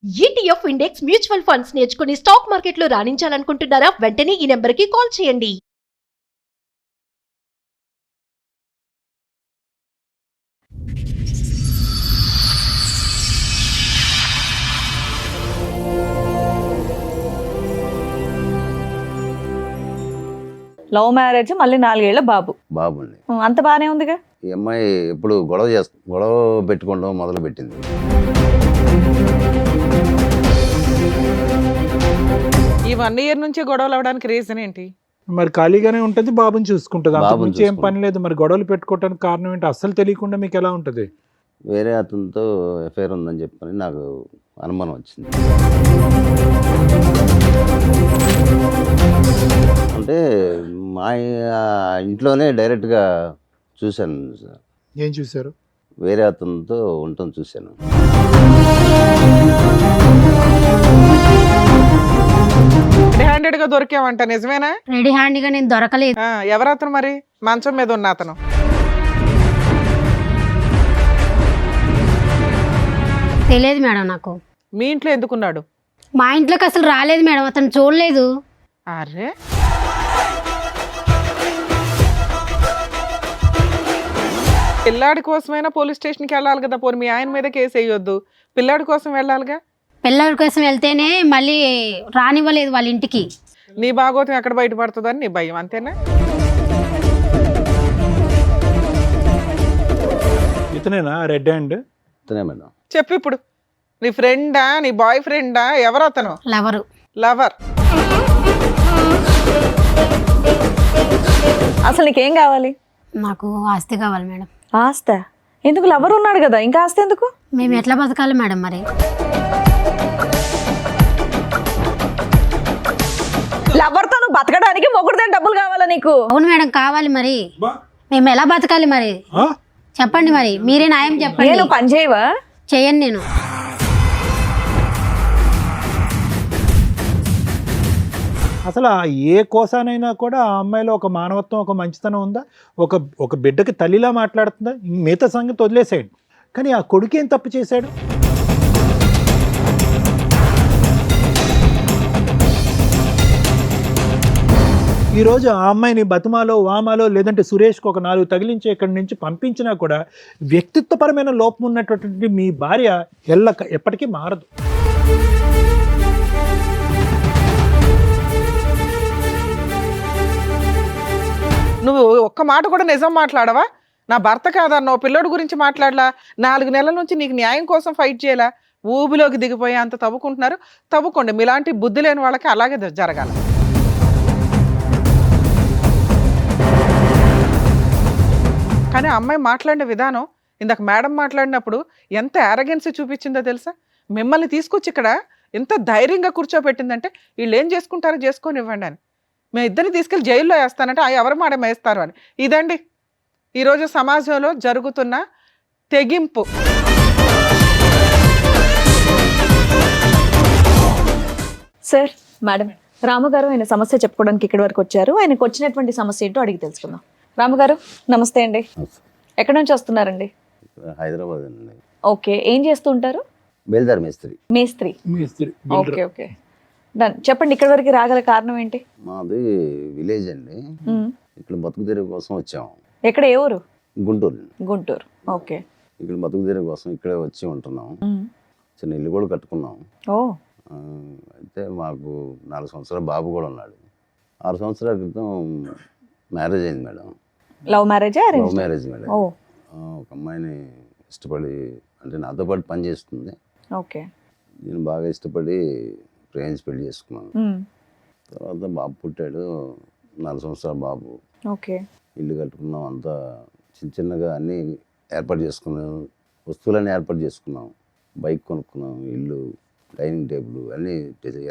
ETF index mutual funds నేర్చుకుని stock మార్కెట్లో రాణించాలనుకుంటున్నారా? వెంటనే ఈ నెంబర్కి కాల్ చేయండి. లవ్ మ్యారేజ్, మళ్ళీ 4 ఏళ్ల బాబు. బాబుండి. అంత బానే ఉందిగా. ఈ అమ్మాయి ఎప్పుడు గొడవ పెట్టుకోవడం మొదలు పెట్టింది. ఈ 1 ఇయర్ నుంచి గొడవలు అవడానికి రీజన్ ఏంటి? మరి ఖాళీగానే ఉంటుంది, బాబుని చూసుకుంటుంది. అంతకు బాబుని మించి ఏం చూసుకుంటుంది. పని లేదు. మరి గొడవలు పెట్టుకోవడానికి కారణం ఏంటి? అస్సలు తెలియకుండా మీకు ఎలా ఉంటుంది? వేరే అతనితో ఎఫ్ఐఆర్ ఉందని చెప్పని నాకు అనుమానం వచ్చింది. అంటే మా ఇంట్లోనే డైరెక్ట్గా చూశాను సార్. ఏం చూశారు? వేరే అతనితో ఉండటం చూశాను. రెడీ హ్యాండెడ్ గా దొరికావంట, నిజమేనా? రెడీ హ్యాండ్గా నేను దొరకలేదు. ఎవరతను మరి? మంచం మీద ఉన్న అతను. తెలియదు మేడం నాకు. మీ ఇంట్లో ఎందుకున్నాడు? మా ఇంట్లోకి అసలు రాలేదు మేడం, అతను చూడలేదు. అరే, పిల్లాడి కోసమైనా పోలీస్ స్టేషన్కి వెళ్ళాలి కదా. పోనీ మీ ఆయన మీద కేసు వేయొద్దు, పిల్లాడి కోసం వెళ్ళాలిగా. పిల్లల కోసం వెళ్తేనే మళ్ళీ రానివ్వలేదు వాళ్ళ ఇంటికి. నీ భాగోతం ఎక్కడ బయటపడుతుందని నీ భయం, అంతేనా? ఇతనేనా రెడ్ హ్యాండ్? ఇతనే మేడం. చెప్పు ఇప్పుడు. నీ ఫ్రెండా, నీ బాయ్ ఫ్రెండా, ఎవరు అతను? లవరు. లవర్. అసలు నీకేం కావాలి? నాకు ఆస్తి కావాలి మేడం. ఆస్త ఎందుకు? లవర్ ఉన్నాడు కదా, ఇంకా ఆస్తి ఎందుకు? మేము ఎట్లా బతకాలి మేడం మరి? లవర్తో నువ్వు బతకడానికి మొగుడుదే డబ్బులు కావాలా నీకు? అవును మేడం, కావాలి మరి. మేము ఎలా బతకాలి మరి? చెప్పండి మరి, మీరే న్యాయం చెప్పండి. నేను పని చేయవా? చేయను నేను. అసలు ఏ కోసానైనా కూడా ఆ అమ్మాయిలో ఒక మానవత్వం, ఒక మంచితనం ఉందా? ఒక బిడ్డకి తల్లిలా మాట్లాడుతుందా? మిగతా సంగతి వదిలేసేయండి. కానీ ఆ కొడుకు ఏం తప్పు చేశాడు? ఈరోజు ఆ అమ్మాయిని బతుమాలో, వామాలో, లేదంటే సురేష్కి ఒక 4 తగిలించి ఇక్కడి నుంచి పంపించినా కూడా వ్యక్తిత్వపరమైన లోపం ఉన్నటువంటి మీ భార్య ఎప్పటికీ మారదు. నువ్వు ఒక్క మాట కూడా నిజం మాట్లాడవా? నా భర్త కాదన్నావు, పిల్లోడి గురించి మాట్లాడలా, 4 నెలల నుంచి నీకు న్యాయం కోసం ఫైట్ చేయాలా, ఊబిలోకి దిగిపోయి అంత తవ్వుకుంటున్నారు. తవ్వుకోండి, మీలాంటి బుద్ధి లేని వాళ్ళకి అలాగే జరగాల. కానీ ఆ అమ్మాయి మాట్లాడిన విధానం, ఇందాక మేడం మాట్లాడినప్పుడు ఎంత యారగెన్సీ చూపించిందో తెలుసా? మిమ్మల్ని తీసుకొచ్చి ఇక్కడ ఎంత ధైర్యంగా కూర్చోబెట్టిందంటే, వీళ్ళు ఏం చేసుకుంటారో చేసుకొని ఇవ్వండి అని. మేము ఇద్దరిని తీసుకెళ్ళి జైల్లో వేస్తానంటే ఎవరు మాట వేస్తారు అని. ఇదండి ఈరోజు సమాజంలో జరుగుతున్న తెగింపు. సార్, మేడం, రాముగారు ఆయన సమస్య చెప్పుకోవడానికి ఇక్కడి వరకు వచ్చారు. ఆయనకు వచ్చినటువంటి సమస్య ఏంటో అడిగి తెలుసుకుందాం. రాముగారు నమస్తే అండి. ఎక్కడి నుంచి వస్తున్నారండి? హైదరాబాద్ అండి. ఓకే, ఏం చేస్తూ ఉంటారు? బేల్దార్ మేస్త్రి. మేస్త్రి. మేస్త్రి. Okay okay, done. చెప్పండి, ఇక్కడి వరకు రాగల కారణం ఏంటి? మాది విలేజ్ అండి. ఇక్కడ బతుకు తెరువు కోసం వచ్చాము. ఎక్కడ, ఏ ఊరు? గుంటూరు. గుంటూరు. ఓకే. ఇక్కడ బతుకు తెరువు కోసం ఇక్కడే వచ్చి ఉంటున్నాం. చిన్న ఇల్లు కూడా కట్టుకున్నాం. ఓ. అయితే మాకు 4 సంవత్సరాల బాబు కూడా ఉన్నాడు. 6 సంవత్సరాల క్రితం మ్యారేజ్ అయింది మేడం. లవ్ మ్యారేజా? Love marriage madam. ఓ. ఒక అమ్మాయిని ఇష్టపడి, అంటే నాతో పాటు పని చేస్తుంది. ఓకే. నేను బాగా ఇష్టపడి ప్రేమించి పెళ్లి చేసుకున్నాను. తర్వాత బాబు పుట్టాడు. 4 సంవత్సరాల బాబు. ఓకే. ఇల్లు కట్టుకున్నాం. అంతా చిన్నగా అన్నీ ఏర్పాటు చేసుకున్నాం. వస్తువులన్నీ ఏర్పాటు చేసుకున్నాం. బైక్ కొనుక్కున్నాం, ఇల్లు, డైనింగ్ టేబుల్ అన్నీ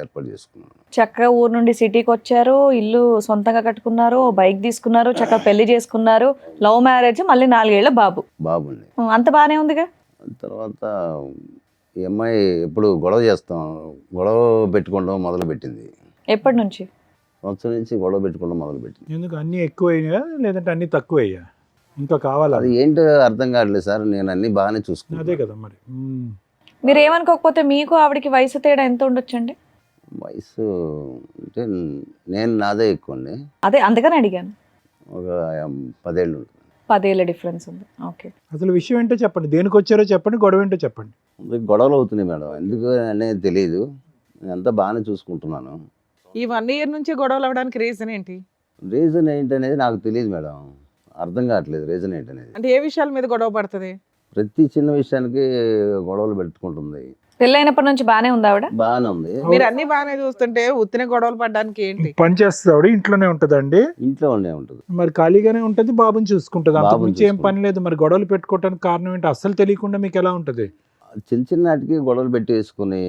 ఏర్పాటు చేసుకున్నాం. చక్కగా ఊరు నుండి సిటీకి వచ్చారు, ఇల్లు సొంతంగా కట్టుకున్నారు, బైక్ తీసుకున్నారు, చక్కగా పెళ్లి చేసుకున్నారు. లవ్ మ్యారేజ్, మళ్ళీ 4 ఏళ్ల బాబు. బాబుండి. అంత బానే ఉందిగా. తర్వాత ఈ అమ్మాయి ఎప్పుడు గొడవ పెట్టుకోవడం మొదలు పెట్టింది. ఎప్పటి నుంచి? సంవత్సరం నుంచి గొడవ పెట్టుకోవడం మొదలు పెట్టింది. ఎందుకు? అన్నీ ఎక్కువయ్యా లేదంటే అన్నీ తక్కువయ్యా? ఇంకా కావాలా? అది ఏంటో అర్థం కావట్లేదు సార్. నేను అన్ని బాగానే చూసుకున్నాను. అదే కదా మరి. మీరు ఏమనుకోకపోతే మీకు ఆవిడకి వయసు తేడా ఎంత ఉండొచ్చండి? వయసు అంటే నేను నాదే ఎక్కువ అండి, అదే అందుకని అడిగాను. ఒక 10 ఏళ్ళు ఉంటుంది. 10 ఏళ్ళ డిఫరెన్స్ ఉంది. ఓకే. అసలు విషయం ఏంటో చెప్పండి, దేనికి వచ్చారో చెప్పండి, గొడవ ఏంటో చెప్పండి. గొడవలు అవుతున్నాయి మేడం, ఎందుకు అనేది తెలియదు. నేనంతా బాగానే చూసుకుంటున్నాను. ఈ 1 year నుంచి గొడవలు అవ్వడానికి రీజన్ ఏంటి? రీజన్ ఏంటనేది నాకు తెలియదు మేడం, అర్థం కావట్లేదు రీజన్ ఏంటనేది. అంటే ఏ విషయాల మీద గొడవ పడుతుంది? ప్రతి చిన్న విషయానికి గొడవలు పెట్టుకుంటుంది. పెళ్ళైనప్పటి నుంచి బానే ఉంది ఆవిడ? బాగానే ఉంది. మీరు అన్ని బాగానే చూస్తుంటే ఉత్తిన గొడవలు పడడానికి ఏంటి? పని చేస్తుంది ఆవిడ, ఇంట్లోనే ఉంటుందండి. ఇంట్లో ఉండే ఉంటుంది. మరి ఖాళీగానే ఉంటుంది, బాబుని చూసుకుంటుంది, అంతకు బాబుని మించి ఏం పని లేదు. మరి గొడవలు పెట్టుకోవడానికి కారణం ఏంటి అస్సలు తెలియకుండా మీకు ఎలా ఉంటుంది? చిన్న చిన్న వాటికి గొడవలు పెట్టేసుకుని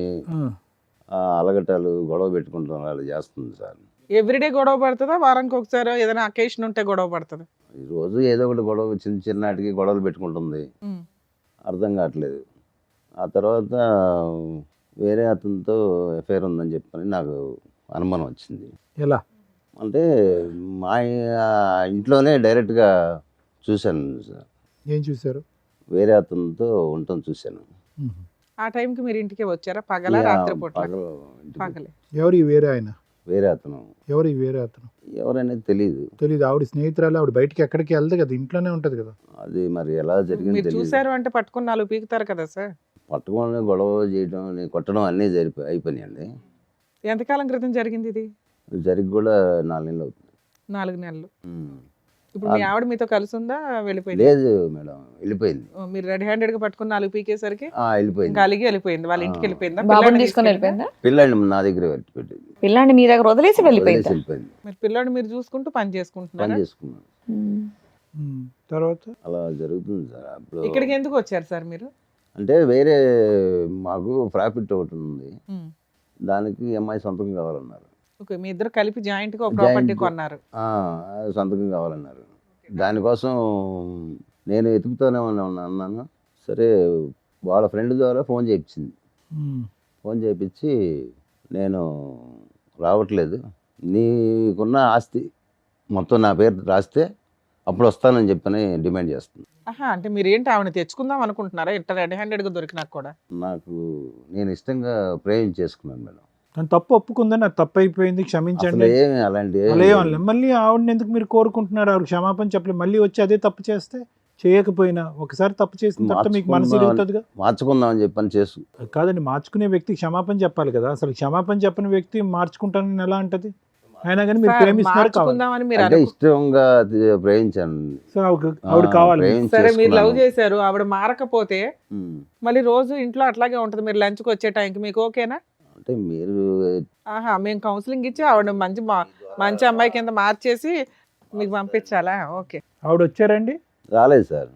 ఆ, అలగటాలు గొడవ పెట్టుకుంటాం అలా చేస్తుంది సార్. ఎవ్రీడే గొడవ పడుతుందా, వారానికి ఒకసారి ఏదైనా అకేషన్ ఉంటే గొడవ పడుతుందా? ఈ రోజు ఏదో ఒకటి గొడవ, చిన్న చిన్న వాటికి గొడవలు పెట్టుకుంటుంది, అర్థం కావట్లేదు. ఆ తర్వాత వేరే అతనితో ఎఫ్ఐఆర్ ఉందని చెప్పని నాకు అనుమానం వచ్చింది. ఎలా అంటే మా ఇంట్లోనే డైరెక్ట్గా చూశాను సార్, ఏం చూసారు? వేరే అతనితో ఉండటం చూశాను. ఆ టైంకి మీరు ఇంటికి వచ్చారా? పగల రాత్రి పూట? పగలే. ఎవరు ఈ వేరే ఆయన? వేరే అతను ఎవరు ఈ వేరే అతను? ఎవరనేది తెలియదు. తెలీదు. ఆవిడ స్నేహితురాలు, ఆవిడ బయటికి ఎక్కడికి వెళ్దు కదా, ఇంట్లోనే ఉంటది కదా. అది మరి ఎలా జరిగింది మీరు తెలియదు. చూసారు అంటే పట్టుకుని 4 పీకుతారు కదా సార్. పట్టుకొని గొడవ చేయడం, కొట్టడం అన్నీ అయిపోయినాయండి. ఎంతకాలం క్రితం జరిగింది ఇది? జరిగి కూడా 4 నెలలు అవుతుంది. 4 నెలలు. ఉమ్. ఇప్పుడు మీ ఆవిడ మీతో కలిసి ఉందా, వెళ్ళిపోయింది? లేదు మేడం, వెళ్ళిపోయింది. మీరు రెడీ హ్యాండెడ్ గా పట్టుకుని 4 పీకేసరికి వెళ్ళిపోయింది. ఇంకా అలిగి వెళ్ళిపోయింది. వాళ్ళ ఇంటికి వెళ్ళిపోయిందా? బాబుని పిల్లాడిని తీసుకొని తీసుకెళ్ళిందా? వెళ్ళిపోయిందా? పిల్లాడిని నా దగ్గర పెట్టింది. పిల్లాన్ని మీ దగ్గర వదిలేసి వెళ్ళిపోయిందా? వెళ్ళిపోయింది. మీరు పిల్లాడిని మీరు చూసుకుంటూ పని పని చేసుకుంటున్నారా? చేసుకున్నాను. తర్వాత అలా జరుగుతుంది సార్. అప్పుడు ఇక్కడికి ఎందుకు వచ్చారు సార్ మీరు? అంటే వేరే మాకు ప్రాఫిట్ ఒకటి ఉంది, దానికి అమ్మాయి సంతకం కావాలన్నారు. ఓకే, మీ ఇద్దరు కలిపి జాయింట్ గా ఒక ప్రాపర్టీ Joint. కొన్నారు. సంతకం కావాలన్నారు. దానికోసం నేను వెతుకుతూనే అన్నాను. సరే, వాళ్ళ ఫ్రెండ్ ద్వారా ఫోన్ చేయించింది. ఫోన్ చేయించి నేను రావట్లేదు, నీకున్న ఆస్తి మొత్తం నా పేరు రాస్తే అప్పుడు వస్తానని చెప్పని డిమాండ్ చేస్తుంది. అంటే మీరు ఏంటి ఆవిడ తెచ్చుకుందాం అనుకుంటున్నారా? ఇంత రెడీ హ్యాండెడ్ గా దొరికినా కూడా? నేను ఇష్టంగా చేసుకున్నాను మేడం. తను తప్పు ఒప్పుకుందని, నాకు తప్పు అయిపోయింది, క్షమించండి. అసలు ఏమి అలాంటి అలా ఏమనలే. మళ్ళీ ఆవిడని ఎందుకు మీరు కోరుకుంటున్నారు? ఆవిడ క్షమాపణ చెప్పలేదు, మళ్ళీ వచ్చి అదే తప్పు చేస్తే, చేయకపోయినా ఒకసారి తప్పు చేసిన తర్వాత మీకు మనసు ఇరుగుతుందిగా. మార్చుకుందామని చెప్పని చేసు కాదండి, మార్చుకునే వ్యక్తి క్షమాపణ చెప్పాలి కదా. అసలు క్షమాపణ చెప్పని వ్యక్తి మార్చుకుంటానని ఎలా అంటది? అయినా కానీ మీరు ప్రేమిస్తున్నారు కావాలి. మార్చుకుందామని మీరు అంటే ఇష్టంగా ప్రేమించాను. సో ఆవిడ కావాలి. సరే, మీరు లవ్ చేశారు, ఆవిడ మారకపోతే మళ్ళీ రోజు ఇంట్లో అట్లాగే ఉంటది, మీరు లంచ్కి వచ్చే టైంకి మీకు ఓకేనా? అంటే మీరు మేము కౌన్సిలింగ్ ఇచ్చి ఆవిడ మంచి అమ్మాయి కింద మార్చేసి మీకు పంపించాలా? ఓకే. ఆవిడ వచ్చారండి? రాలేదు సార్.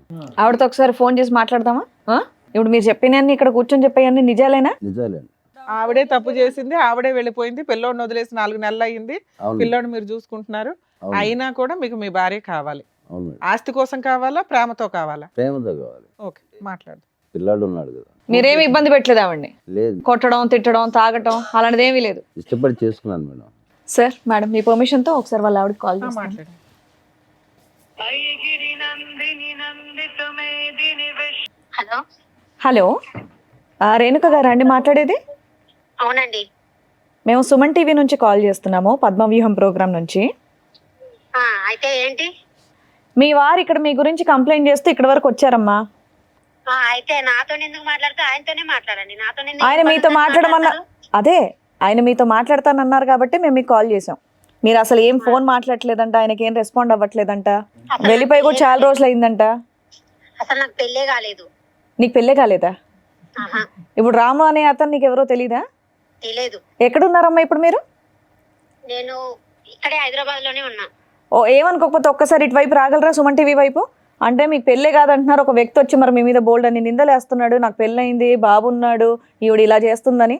ఆవిడతో ఒకసారి ఫోన్ చేసి మాట్లాడదామా? ఇప్పుడు మీరు చెప్పినన్ని, ఇక్కడ కూర్చొని చెప్పేయన్ని నిజాలేనా? నిజాలేండి. ఆవిడే తప్పు చేసింది, ఆవిడే వెళ్ళిపోయింది, పిల్లోడిని వదిలేసి 4 నెలలు అయ్యింది, అవును. పిల్లోడిని మీరు చూసుకుంటున్నారు. అవును. అయినా కూడా మీకు మీ భార్య కావాలి. అవును మేడం. ఆస్తి కోసం కావాలా, ప్రేమతో కావాలా? ప్రేమతో కావాలి. ఓకే, మాట్లాడు. పిల్లాడు ఉన్నాడు కదా. మీరేమి ఇబ్బంది పెట్టలేదు ఆవిడ్ని? లేదు, కొట్టడం, తిట్టడం, తాగటం అలాంటిది ఏమీ లేదు? ఇష్టపడి చేసుకున్నాను మేడం. సార్, మేడం మీ పర్మిషన్ తో ఒకసారి వాళ్ళ ఆవిడకి కాల్ చేస్తాను. మాట్లాడు. హలో, హలో, రేణుక గారు అండి మాట్లాడేది? అవునండి. మేము సుమన్ టీవీ నుంచి కాల్ చేస్తున్నాము, పద్మవ్యూహం ప్రోగ్రామ్ నుంచి. అయితే ఏంటి? మీ వారు ఇక్కడ మీ గురించి కంప్లైంట్ చేస్తూ ఇక్కడ వరకు వచ్చారమ్మా. అయితే నాతో ఎందుకు మాట్లాడితే ఆయనతోనే మాట్లాడండి, నాతో ఆయన మీతో మాట్లాడమన్నారు. అదే, ఆయన మీతో మాట్లాడతానన్నారు కాబట్టి మేము మీకు కాల్ చేసాం. మీరు అసలు ఏం ఫోన్ మాట్లాడలేదంట, ఆయనకి ఏం రెస్పాండ్ అవ్వట్లేదంట, వెళ్ళిపోయి కూడా చాలా రోజులు అయిందంట. అసలు నాకు పెళ్ళే కాలేదు. నీకు పెళ్ళే కాలేదా? ఇప్పుడు రాము అనే అతను నీకు ఎవరో తెలీదా? తెలియదు. ఎక్కడున్నారమ్మా ఇప్పుడు మీరు? నేను ఇక్కడే హైదరాబాద్ లోనే ఉన్నా. ఏమనుకోకపోతే ఒక్కసారి ఇటువైపు రాగలరా, సుమన్ టీవీ వైపు? అంటే మీకు పెళ్ళే కాదంటున్నారు, ఒక వ్యక్తి వచ్చి మరి మీ మీద బోల్డ్ అని నిందలేస్తున్నాడు, నాకు పెళ్ళయింది, బాబున్నాడు, ఈవిడ ఇలా చేస్తుందని.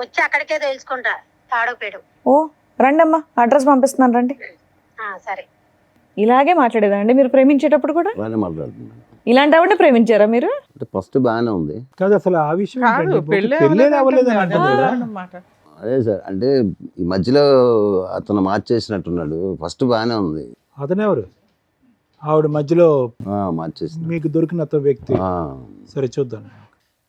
వచ్చి అక్కడికే తెలుసుకుంటా, తాడోపేడు. రండమ్మా, అడ్రస్ పంపిస్తున్నాను, రండి. సరే. ఇలాగే మాట్లాడేదా అండి మీరు ప్రేమించేటప్పుడు కూడా? బాగానే మాట్లాడుతున్నాను. ఇలాంటి ఆవిడ ప్రేమించారా మీరు? అంటే ఫస్ట్ బాగానే ఉంది. కాదు, అసలు ఆ విషయం కాదు, ఏంటండి? పెళ్ళే పెళ్ళే అవ్వలేదు అవ్వలేదు అని అంటుంది కదా. అన్నమాట. అదే సార్, అంటే ఈ మధ్యలో అతను మార్చేసినట్టున్నాడు. ఫస్ట్ బాగానే ఉంది. అతనెవరు? ఆవిడ మధ్యలో మార్చేసిన మీకు దొరికిన అతను వ్యక్తి. సరే చూద్దాం.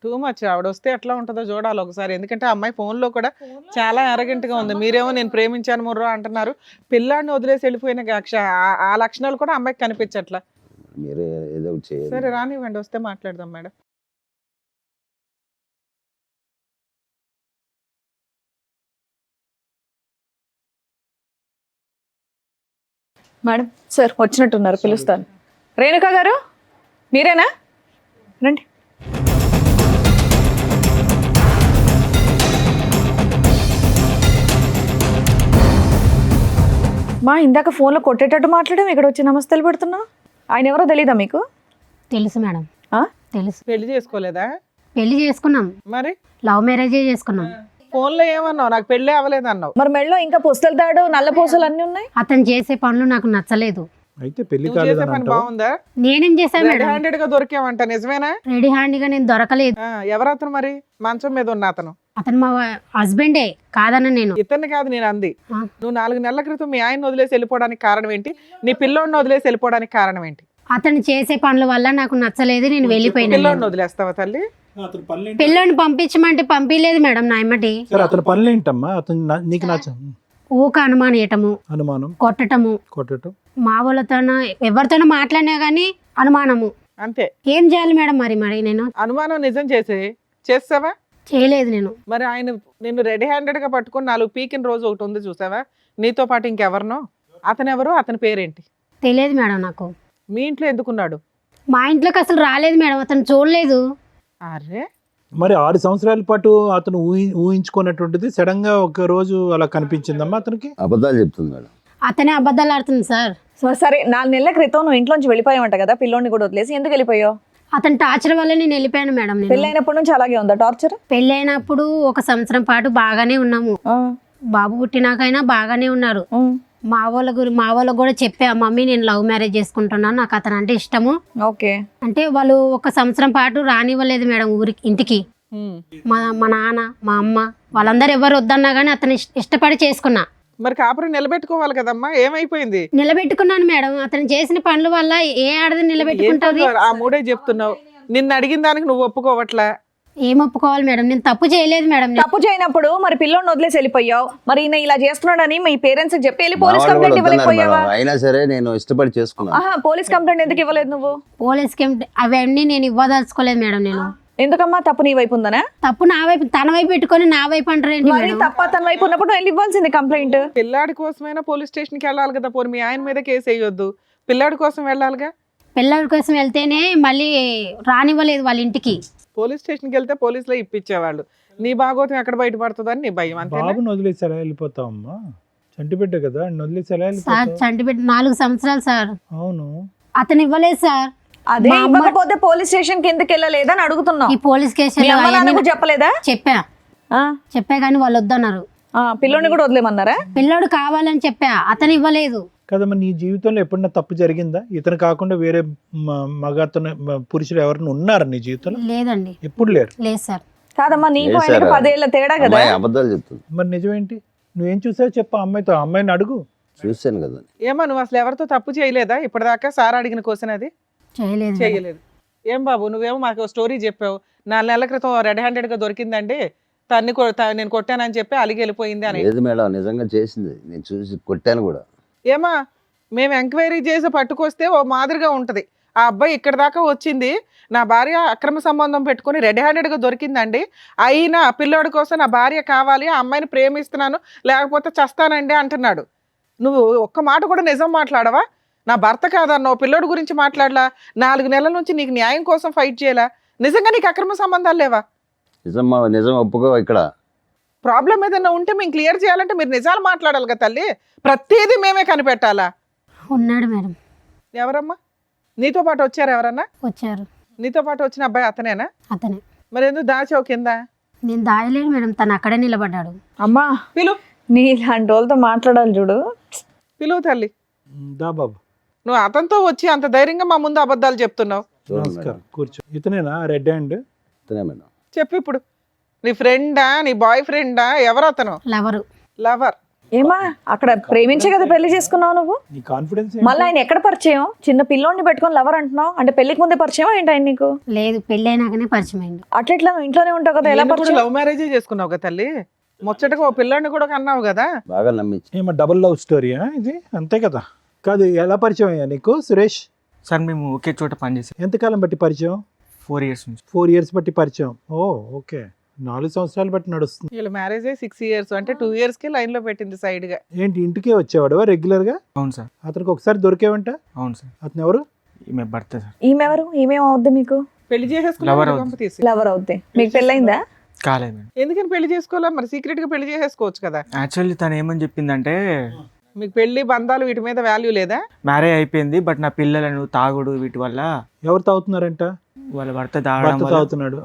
Too much. ఆవిడ వస్తే ఎట్లా ఉంటుందో చూడాలి ఒకసారి. ఎందుకంటే ఆ అమ్మాయి ఫోన్లో కూడా చాలా arrogant గా ఉంది. మీరేమో నేను ప్రేమించాను ముర్రో అంటున్నారు. పిల్లాడిని వదిలేసి వెళ్ళిపోయిన ఆ లక్షణాలు కూడా అమ్మాయికి కనిపించట్లా. మీరే ఏదో ఒకటి చేయాలి. సరే రానివ్వండి, వస్తే మాట్లాడదాం మేడం. మేడం సార్ వచ్చినట్టున్నారు, పిలుస్తాను. రేణుకా గారు మీరేనా? రండి. మా ఇందాక ఫోన్లో కొట్టేటట్టు మాట్లాడాం, ఇక్కడ వచ్చి నమస్తేలు పెడుతున్నావు. ఆయన ఎవరో తెలీదా మీకు? తెలుసు మేడం, ఆ? తెలుసు. పెళ్లి చేసుకోలేదా? పెళ్లి చేసుకున్నాం, మరి లవ్ మ్యారేజే చేసుకున్నాం. ఫోన్లో ఏమన్నావు? నాకు పెళ్ళే అవ్వలేదు అన్నావు. మరి మెడలో ఇంకా పుస్తల తాడు నల్ల పూసలు అన్నీ ఉన్నాయి. అతను చేసే పనులు నాకు నచ్చలేదు. అయితే పెళ్లి నువ్వు చేసే కాలేదని పని అంటావా? బాగుందా? నేనేం చేశాను రెడ్ మేడం? హ్యాండెడ్ గా దొరికావంట, నిజమేనా? రెడీ హ్యాండ్గా నేను దొరకలేదు. ఎవరతను మరి మంచం మీద ఉన్న అతను? అతను మా హస్బెండే కాదన్న నేను. ఇతన్ని కాదు నేను అంది. ఆ. నువ్వు 4 నెలల క్రితం మీ ఆయన వదిలేసి వెళ్ళిపోవడానికి కారణం ఏంటి? నీ పిల్లోడిని వదిలేసి వెళ్ళిపోవడానికి కారణం ఏంటి? అతను చేసే పనుల వల్ల నాకు నచ్చలేదు, నేను వెళ్ళిపోయినా. పిల్లోడిని వదిలేస్తావా తల్లి? అతని పనులు ఏంటి? పిల్లోని పంపించమంటే పంపించలేదు మేడం నా ఎమ్మటి. సరే అతని పనులు ఏంటమ్మా? అతను నీకు నచ్చ ఊక అనుమానియటము, అనుమానం, కొట్టటము, కొట్టడం. మా వాళ్ళతోనో ఎవరితోనో మాట్లాడినా కానీ అనుమానము. అంతే. ఏం చేయాలి మేడం మరి మరి నేను? అనుమానం నిజం చేసావా? చేయలేదు నేను. మరి ఆయన నిన్ను రెడీ హ్యాండెడ్ గా పట్టుకొని 4 పీకిన రోజు ఒకటి ఉంది చూసావా? నీతో పాటు ఇంకెవరినో? అతను ఎవరు? అతని పేరేంటి? తెలియదు మేడం నాకు. మీ ఇంట్లో ఎందుకున్నాడు? మా ఇంట్లోకి అసలు రాలేదు మేడం, అతను చూడలేదు. అరే మరి 6 సంవత్సరాల పాటు అతను ఊహించుకున్నటువంటిది సడన్ గా ఒక రోజు అలా కనిపించిందమ్మా అతనికి. అబద్ధాలు చెప్తుంది మేడం. అతనే అబద్ధాలు ఆడుతుంది సార్. సరే 4 నెలల క్రితం నువ్వు ఇంట్లోంచి వెళ్ళిపోయావంట కదా, పిల్లోని కూడా వదిలేసి. ఎందుకు వెళ్ళిపోయావు? అతని టార్చర్ వల్ల నేను వెళ్ళిపోయాను మేడం. నేను పెళ్ళైనప్పటి నుంచి అలాగే ఉందా టార్చర్? పెళ్ళైనప్పుడు 1 సంవత్సరం పాటు బాగానే ఉన్నాము. బాబు పుట్టినాకైనా బాగానే ఉన్నారు. మా వాళ్ళకు కూడా చెప్పా, మమ్మీ నేను లవ్ మ్యారేజ్ చేసుకుంటున్నాను, నాకు అతను అంటే ఇష్టము. ఓకే. అంటే వాళ్ళు 1 సంవత్సరం పాటు రానివ్వలేదు మేడం ఊరికి, ఇంటికి. మా నాన్న మా అమ్మ వాళ్ళందరూ ఎవరు వద్దన్నా కానీ అతను ఇష్టపడి చేసుకున్నా. మరి కాపురం నిలబెట్టుకోవాలి కదమ్మా, ఏమైపోయింది? నిలబెట్టుకున్నాను మేడం. అతను చేసిన పనుల వల్ల ఏ ఆడది నిలబెట్టుకుంటుంది? ఆ మూడే చెప్తున్నావు. నిన్ను అడిగిన దానికి నువ్వు ఒప్పుకోవట్లా. ఏం ఒప్పుకోవాలి మేడం? నేను తప్పు చేయలేదు మేడం. తప్పు చేయనప్పుడు మరి పిల్లోని వదిలేసి వెళ్ళిపోయావు. మరి ఈయన ఇలా చేస్తున్నాడని మీ పేరెంట్స్ చెప్పి వెళ్ళి మా పోలీస్ వాళ్ళు కూడా కంప్లైంట్ వద్దన్నారు ఇవ్వలేకపోయావా? మేడం. అయినా సరే నేను ఇష్టపడి చేసుకున్నాను. ఆహా, పోలీస్ కంప్లైంట్ ఎందుకు ఇవ్వలేదు నువ్వు? పోలీస్ అవన్నీ నేను ఇవ్వదలుచుకోలేదు మేడం. నేను ఎందుకమ్మా? తప్పు నీ వైపు ఉందనా? తప్పు నా వైపు, తన వైపు పెట్టుకొని నా వైపు అంటారేంటి మరి మేడం? తప్ప తన వైపు ఉన్నప్పుడు వెళ్ళి ఇవ్వాల్సింది కంప్లైంట్. పిల్లాడి కోసమైనా పోలీస్ స్టేషన్కి వెళ్ళాలి కదా. పోనీ మీ ఆయన మీద కేసు వేయొద్దు, పిల్లాడి కోసం వెళ్ళాలిగా. పిల్లల కోసం వెళ్తేనే మళ్ళీ రానివ్వలేదు వాళ్ళ ఇంటికి. పోలీస్ స్టేషన్కి వెళ్తే పోలీసులో ఇప్పించేవాళ్ళు. నీ భాగోతం ఎక్కడ బయటపడుతుందని నీ భయం అంతే. బాబుని వదిలేసి ఎలా వెళ్ళిపోతావమ్మా? చంటి బిడ్డ కదా, ఆయన వదిలేసి ఎలా సార్ వెళ్ళిపోతావు? చంటి పెట్టి 4 సంవత్సరాలు సార్. అవును. అతను ఇవ్వలేదు సార్. అదే మా అమ్మ- ఇవ్వకపోతే పోలీస్ స్టేషన్ కి ఎందుకు వెళ్ళలేదని అడుగుతున్నావు. ఈ పోలీస్ మీ అమ్మ నాన్న కేసులు కూడా చెప్పలేదా? చెప్పా కానీ వాళ్ళు వద్దన్నారు. పిల్లోని కూడా వదిలేమన్నారా? పిల్లోడు కావాలని చెప్పా, అతను ఇవ్వలేదు. కదమ్మా, నీ జీవితంలో ఎప్పుడన్నా తప్పు జరిగిందా? ఇతను కాకుండా వేరే మగతను పురుషులు ఎవరైనా ఉన్నారా నీ జీవితంలో? లేదండి, ఎప్పుడు లేరు. లేదు సార్. కాదమ్మా, నీకు లేదు ఆయనకి సార్. 10 ఏళ్ల తేడా కదా. అమ్మాయి అబద్ధాలు చెప్తుంది. మరి నిజమేంటి? నువ్వేం చూసావు చెప్పు అమ్మాయితో. అమ్మాయిని అడుగు. చూశాను కదా. ఏమా నువ్వు అసలు ఎవరితో తప్పు చేయలేదా ఇప్పటిదాకా? సార్ అడిగిన క్వశ్చన్ అది చేయలేదు మేడం. చేయలేదు. ఏం బాబు నువ్వేమో మాకు స్టోరీ చెప్పావు. 4 నెలల క్రితం రెడ్ హ్యాండెడ్ గా దొరికిందండి, నేను కొట్టానని చెప్పి అలిగి వెళ్ళిపోయింది అని. లేదు మేడం, నిజంగా చేసింది. నేను చూసి కొట్టాను కూడా. ఏమా మేము ఎంక్వైరీ చేసి పట్టుకొస్తే ఓ మాదిరిగా ఉంటది. ఆ అబ్బాయి ఇక్కడ దాకా వచ్చింది, నా భార్య అక్రమ సంబంధం పెట్టుకుని రెడ్ హ్యాండెడ్ గా దొరికిందండి, అయినా ఆ పిల్లోడి కోసం నా భార్య కావాలి, ఆ అమ్మాయిని ప్రేమిస్తున్నాను లేకపోతే చస్తానండి అంటున్నాడు. నువ్వు ఒక్క మాట కూడా నిజం మాట్లాడవా? నా భర్త కాదన్నావు, పిల్లోడి గురించి మాట్లాడలా, 4 నెలల నుంచి నీకు న్యాయం కోసం ఫైట్ చేయాలా? నిజంగా నీకు అక్రమ సంబంధాలు లేవా? నిజం ఒప్పుకో. ఇక్కడ ప్రాబ్లం ఏదైనా ఉంటే మేము క్లియర్ చేయాలంటే మీరు నిజాలు మాట్లాడాలి కదా తల్లి. ప్రతిదీ మేమే కనిపెట్టాలా? ఉన్నాడు మేడం. ఎవరమ్మా నీతో పాటు వచ్చారు? ఎవరన్నా వచ్చారు. నీతో పాటు వచ్చిన అబ్బాయి అతనేనా? అతనే. మరి ఎందుకు దాచావు కింద? నేను దాయలేదు మేడం, తను అక్కడే నిలబడ్డాడు. అమ్మా, పిలు నీ ఇలాంటి వాళ్ళతో మాట్లాడాలి చూడు. పిలువు తల్లి. దా బాబు. నువ్వు అతనితో వచ్చి అంత ధైర్యంగా మా ముందు అబద్ధాలు చెప్తున్నావు. చూడండి నమస్కారం, మేడం. కూర్చో. ఇతనేనా రెడ్ హ్యాండ్? ఇతనే మేడం. చెప్పు ఇప్పుడు. నీ ఫ్రెండా, నీ బాయ్ ఫ్రెండా, ఎవరు అతను? లవరు. లవర్. ఏమా అక్కడ ప్రేమించే కదా పెళ్లి చేసుకున్నావు నువ్వు? నీ కాన్ఫిడెన్స్ మళ్ళీ ఆయన ఎక్కడ పరిచయం? చిన్న పిల్లోడిని పెట్టుకొని లవర్ అంటున్నావు అంటే పెళ్లికి ముందే పరిచయం ఏంటి ఆయన నీకు? లేదు పెళ్ళి అయినాకనే పరిచయం అయింది. అట్లా నువ్వు ఇంట్లోనే ఉంటావు కదా, ఎలా పరిచయం? లవ్ మ్యారేజే చేసుకున్నావు కదా తల్లి, ముచ్చటగా ఓ పిల్లాడిని కూడా కన్నావు కదా. బాగా నమ్మించి ఏమో డబుల్ లవ్ స్టోరీయా ఇది? అంతే కదా. కాదు, ఎలా పరిచయం అయ్యా నీకు సురేష్? సార్ మేము ఒకే చోట పనిచేసాం ఎంతకాలం బట్టి పరిచయం? 4 years నుంచి. 4 years బట్టి పరిచయం. ఓ ఓకే, 4 సంవత్సరాలు బట్టి నడుస్తుంది. వీళ్ళ మ్యారేజ్ 6 years, అంటే 2 years కి లైన్ లో పెట్టింది సైడ్ గా. ఏంటి ఇంటికే వచ్చేవాడు రెగ్యులర్ గా? అవును సార్. అతనికి ఒకసారి దొరికేవంట? అవును సార్. అతను ఎవరు? ఈమె భర్త సార్. ఈమెవరు? ఈమెమవుద్ది మీకు? పెళ్లి Lover చేసేసుకున్నావు అవుతుంది. గంప తీసి. లవర్ అవుద్ది. మీకు పెళ్ళైందా? కాలేదు మేడం. ఎందుకని పెళ్లి చేసుకోవాలా మరి? సీక్రెట్ గా పెళ్లి చేసేసుకోవచ్చు కదా. యాక్చువల్లీ తను ఏమని చెప్పిందంటే మీకు పెళ్లి బంధాలు వీటి మీద వాల్యూ లేదా? మ్యారేజ్ అయిపోయింది బట్ నా పిల్లలను తాగుడు వీటి వల్ల ఎవరు తాగుతున్నారంట? వాళ్ళ భర్త తాగడం భర్త వల్ల తాగుతున్నాడు.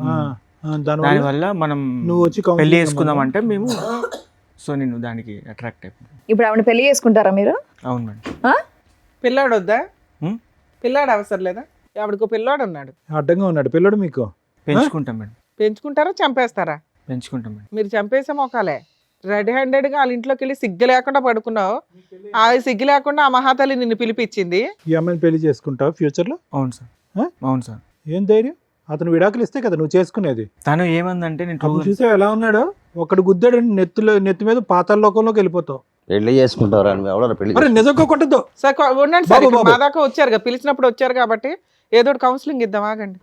దానివల్ల దానివల్ల మనం నువ్వు వచ్చి counseling పెళ్లి చేసుకుందాం అంటే మేము సో నేను దానికి అట్రాక్ట్ అయిపోయాను. ఇప్పుడు ఆవిడ పెళ్లి చేసుకుంటారా మీరు? అవును మేడం. ఆ? పిల్లాడు వద్దా? హ్మ్? పిల్లాడు అవసరం లేదా? ఆవిడకు పిల్లాడు ఉన్నాడు. అడ్డంగా ఉన్నాడు పిల్లడు మీకు? పెంచుకుంటాం మేడం. పెంచుకుంటారా చంపేస్తారా? పెంచుకుంటాం మేడం. మీరు చంపేసే మొక్కలే. రెడ్ హ్యాండెడ్ గా వాళ్ళ ఇంట్లోకి వెళ్ళి సిగ్గు లేకుండా పడుకున్నావు. ఆ సిగ్గు లేకుండా ఆ మహాతల్లి నిన్ను పిలిపించింది. ఈ అమ్మాయిని పెళ్లి చేసుకుంటావు ఫ్యూచర్ లో? అవును సార్. ఆ? అవును సార్. ఏం ధైర్యం? అతను విడాకులు ఇస్తే కదా నువ్వు చేసుకునేది. తను ఏమందంటే నేను అప్పుడు చూసావు ఎలా ఉన్నాడో? ఒకడు గుద్దాడు నెత్తి మీద పాతాళ లోకంలోకి వెళ్ళిపోతావు. పెళ్లి చేసుకుంటారా? ఎవడో పెళ్లి అరే నిజంగా కొట్టద్దు. సార్ ఉండండి సార్, బాబు, ఇక్కడ బాబు. మా దాకా వచ్చారు కదా, పిలిచినప్పుడు వచ్చారు కాబట్టి ఏదో ఒకటి కౌన్సిలింగ్ ఇద్దాం, ఆగండి.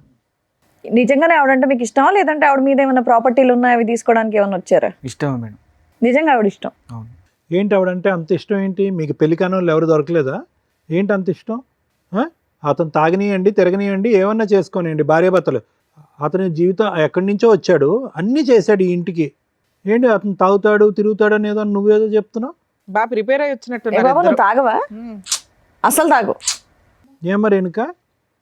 నిజంగానే ఆవిడంటే మీకు ఇష్టమా, లేదంటే ఆవిడ మీద ఏమైనా ప్రాపర్టీలు ఉన్నాయి అవి తీసుకోవడానికి ఏమైనా వచ్చారా? ఇష్టమే మేడం. నిజంగా ఆవిడ ఇష్టం. అవును. ఏంటి ఆవిడంటే అంత ఇష్టం ఏంటి? మీకు పెళ్లి కానోళ్ళు ఎవరు దొరకలేదా? ఏంటి అంత ఇష్టం? అతను తాగనియండి తిరగనియండి ఏమన్నా చేసుకోనియండి భార్యాభర్తలు. అతని జీవితం ఎక్కడి నుంచో వచ్చాడు, అన్నీ చేశాడు ఈ ఇంటికి. ఏంటి అతను తాగుతాడు తిరుగుతాడు అనేదో నువ్వేదో చెప్తున్నావు? బాగా ప్రిపేర్ అయ్యి ఏ వచ్చినట్టున్నారు బాబా, ఇద్దరు. నువ్వు తాగవా? ఉమ్. అసలు తాగు. ఏం మరి వెనుక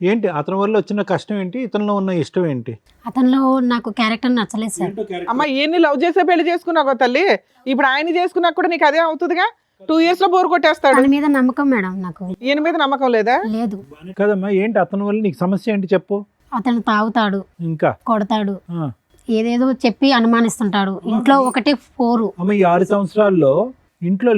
ఏంటి? అతని వల్ల వచ్చిన కష్టం ఏంటి? ఇతనిలో ఉన్న ఇష్టం ఏంటి? అతనిలో నాకు క్యారెక్టర్ నచ్చలేదు సార్. అమ్మ ఈయన్ని లవ్ చేసే పెళ్లి చేసుకున్నావు తల్లి, ఇప్పుడు ఆయన చేసుకున్నా కూడా నీకు అదే అవుతుందిగా. 2 years లో బోర్ కొట్టేస్తాడు. తన మీద నమ్మకం మేడం నాకు ఈయన మీద నమ్మకం లేదా? లేదు. కదమ్మా, ఏంటి అతని వల్ల నీకు సమస్య ఏంటి చెప్పు. అతను తాగుతాడు, ఇంకా కొడతాడు, ఆ. ఏదేదో చెప్పి అనుమానిస్తుంటాడు. ఇంట్లో ఒకటే 4. అమ్మ ఈ 6 సంవత్సరాల్లో ఇంట్లో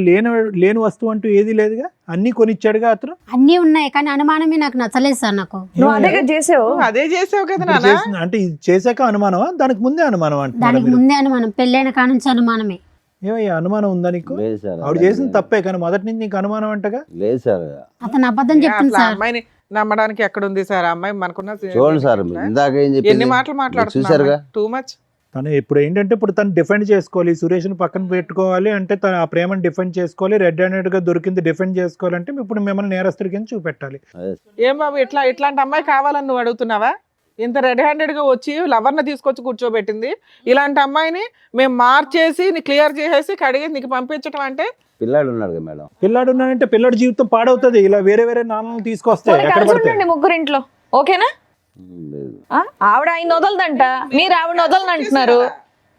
లేని వస్తువు అంటూ ఏది లేదుగా, అన్నీ కొనిచ్చాడుగా అతను. అన్నీ ఉన్నాయి కానీ అనుమానమే నాకు నచ్చలేదు సార్. నాకు నువ్వు అదే కదా చేసావు. నువ్వు అదే చేసావు కదా ఇప్పుడు నాన్న. చేసిన- అంటే ఇది చేశాక అనుమానమా? దానికి ముందే అనుమానం అంటున్నారా దానికి మీరు? ముందే అనుమానం, పెళ్ళైన కాడ నుంచి అనుమానమే. ఏమయ్యా అనుమానం ఉందా నీకు? లేదు సార్. ఆవిడ చేసిన తప్పే కానీ మొదటి నుంచి నీకు అనుమానం అంటగా. లేదు సార్. అతను అబద్ధం చెప్తుంది అసలు ఆ సార్. అమ్మాయిని నమ్మడానికి ఎక్కడ ఉంది సార్? ఆ అమ్మాయి మనకున్న చూడండి సార్, ఇందాక ఏం ఎన్ని చెప్పింది మాటలు చూసారుగా. మాట్లాడుతున్నా, టూ మచ్. తను ఇప్పుడు ఏంటంటే ఇప్పుడు తను డిఫెండ్ చేసుకోవాలి, సురేష్ని పక్కన పెట్టుకోవాలి అంటే తను ఆ ప్రేమను డిఫెండ్ చేసుకోవాలి, రెడ్ హ్యాండెడ్గా దొరికింది డిఫెండ్ చేసుకోవాలంటే ఇప్పుడు మిమ్మల్ని నేరస్తుడి కింద చూపెట్టాలి. ఏం బాబు ఇట్లాంటి అమ్మాయి కావాలని నువ్వు అడుగుతున్నావా? ఇంత రెడ్ హ్యాండెడ్ గా వచ్చి లవర్ని తీసుకొచ్చి కూర్చోబెట్టింది. ఇలాంటి అమ్మాయిని మేము మార్చేసి క్లియర్ చేసేసి కడిగి నీకు పంపించడం అంటే? పిల్లాడు ఉన్నాడు కదా మేడం. పిల్లాడు ఉన్నాడంటే పిల్లాడి జీవితం పాడవుతుంది. ఇలా వేరే వేరే నాన్నలు తీసుకొస్తే ఎక్కడ కలిసి పడతాయి? ఉండండి ముగ్గురు ఇంట్లో, ఓకేనా? లేదు. ఆ? ఆవిడ ఆయన వదలదంట, మీరు ఆవిడ వదలని అంటున్నారు.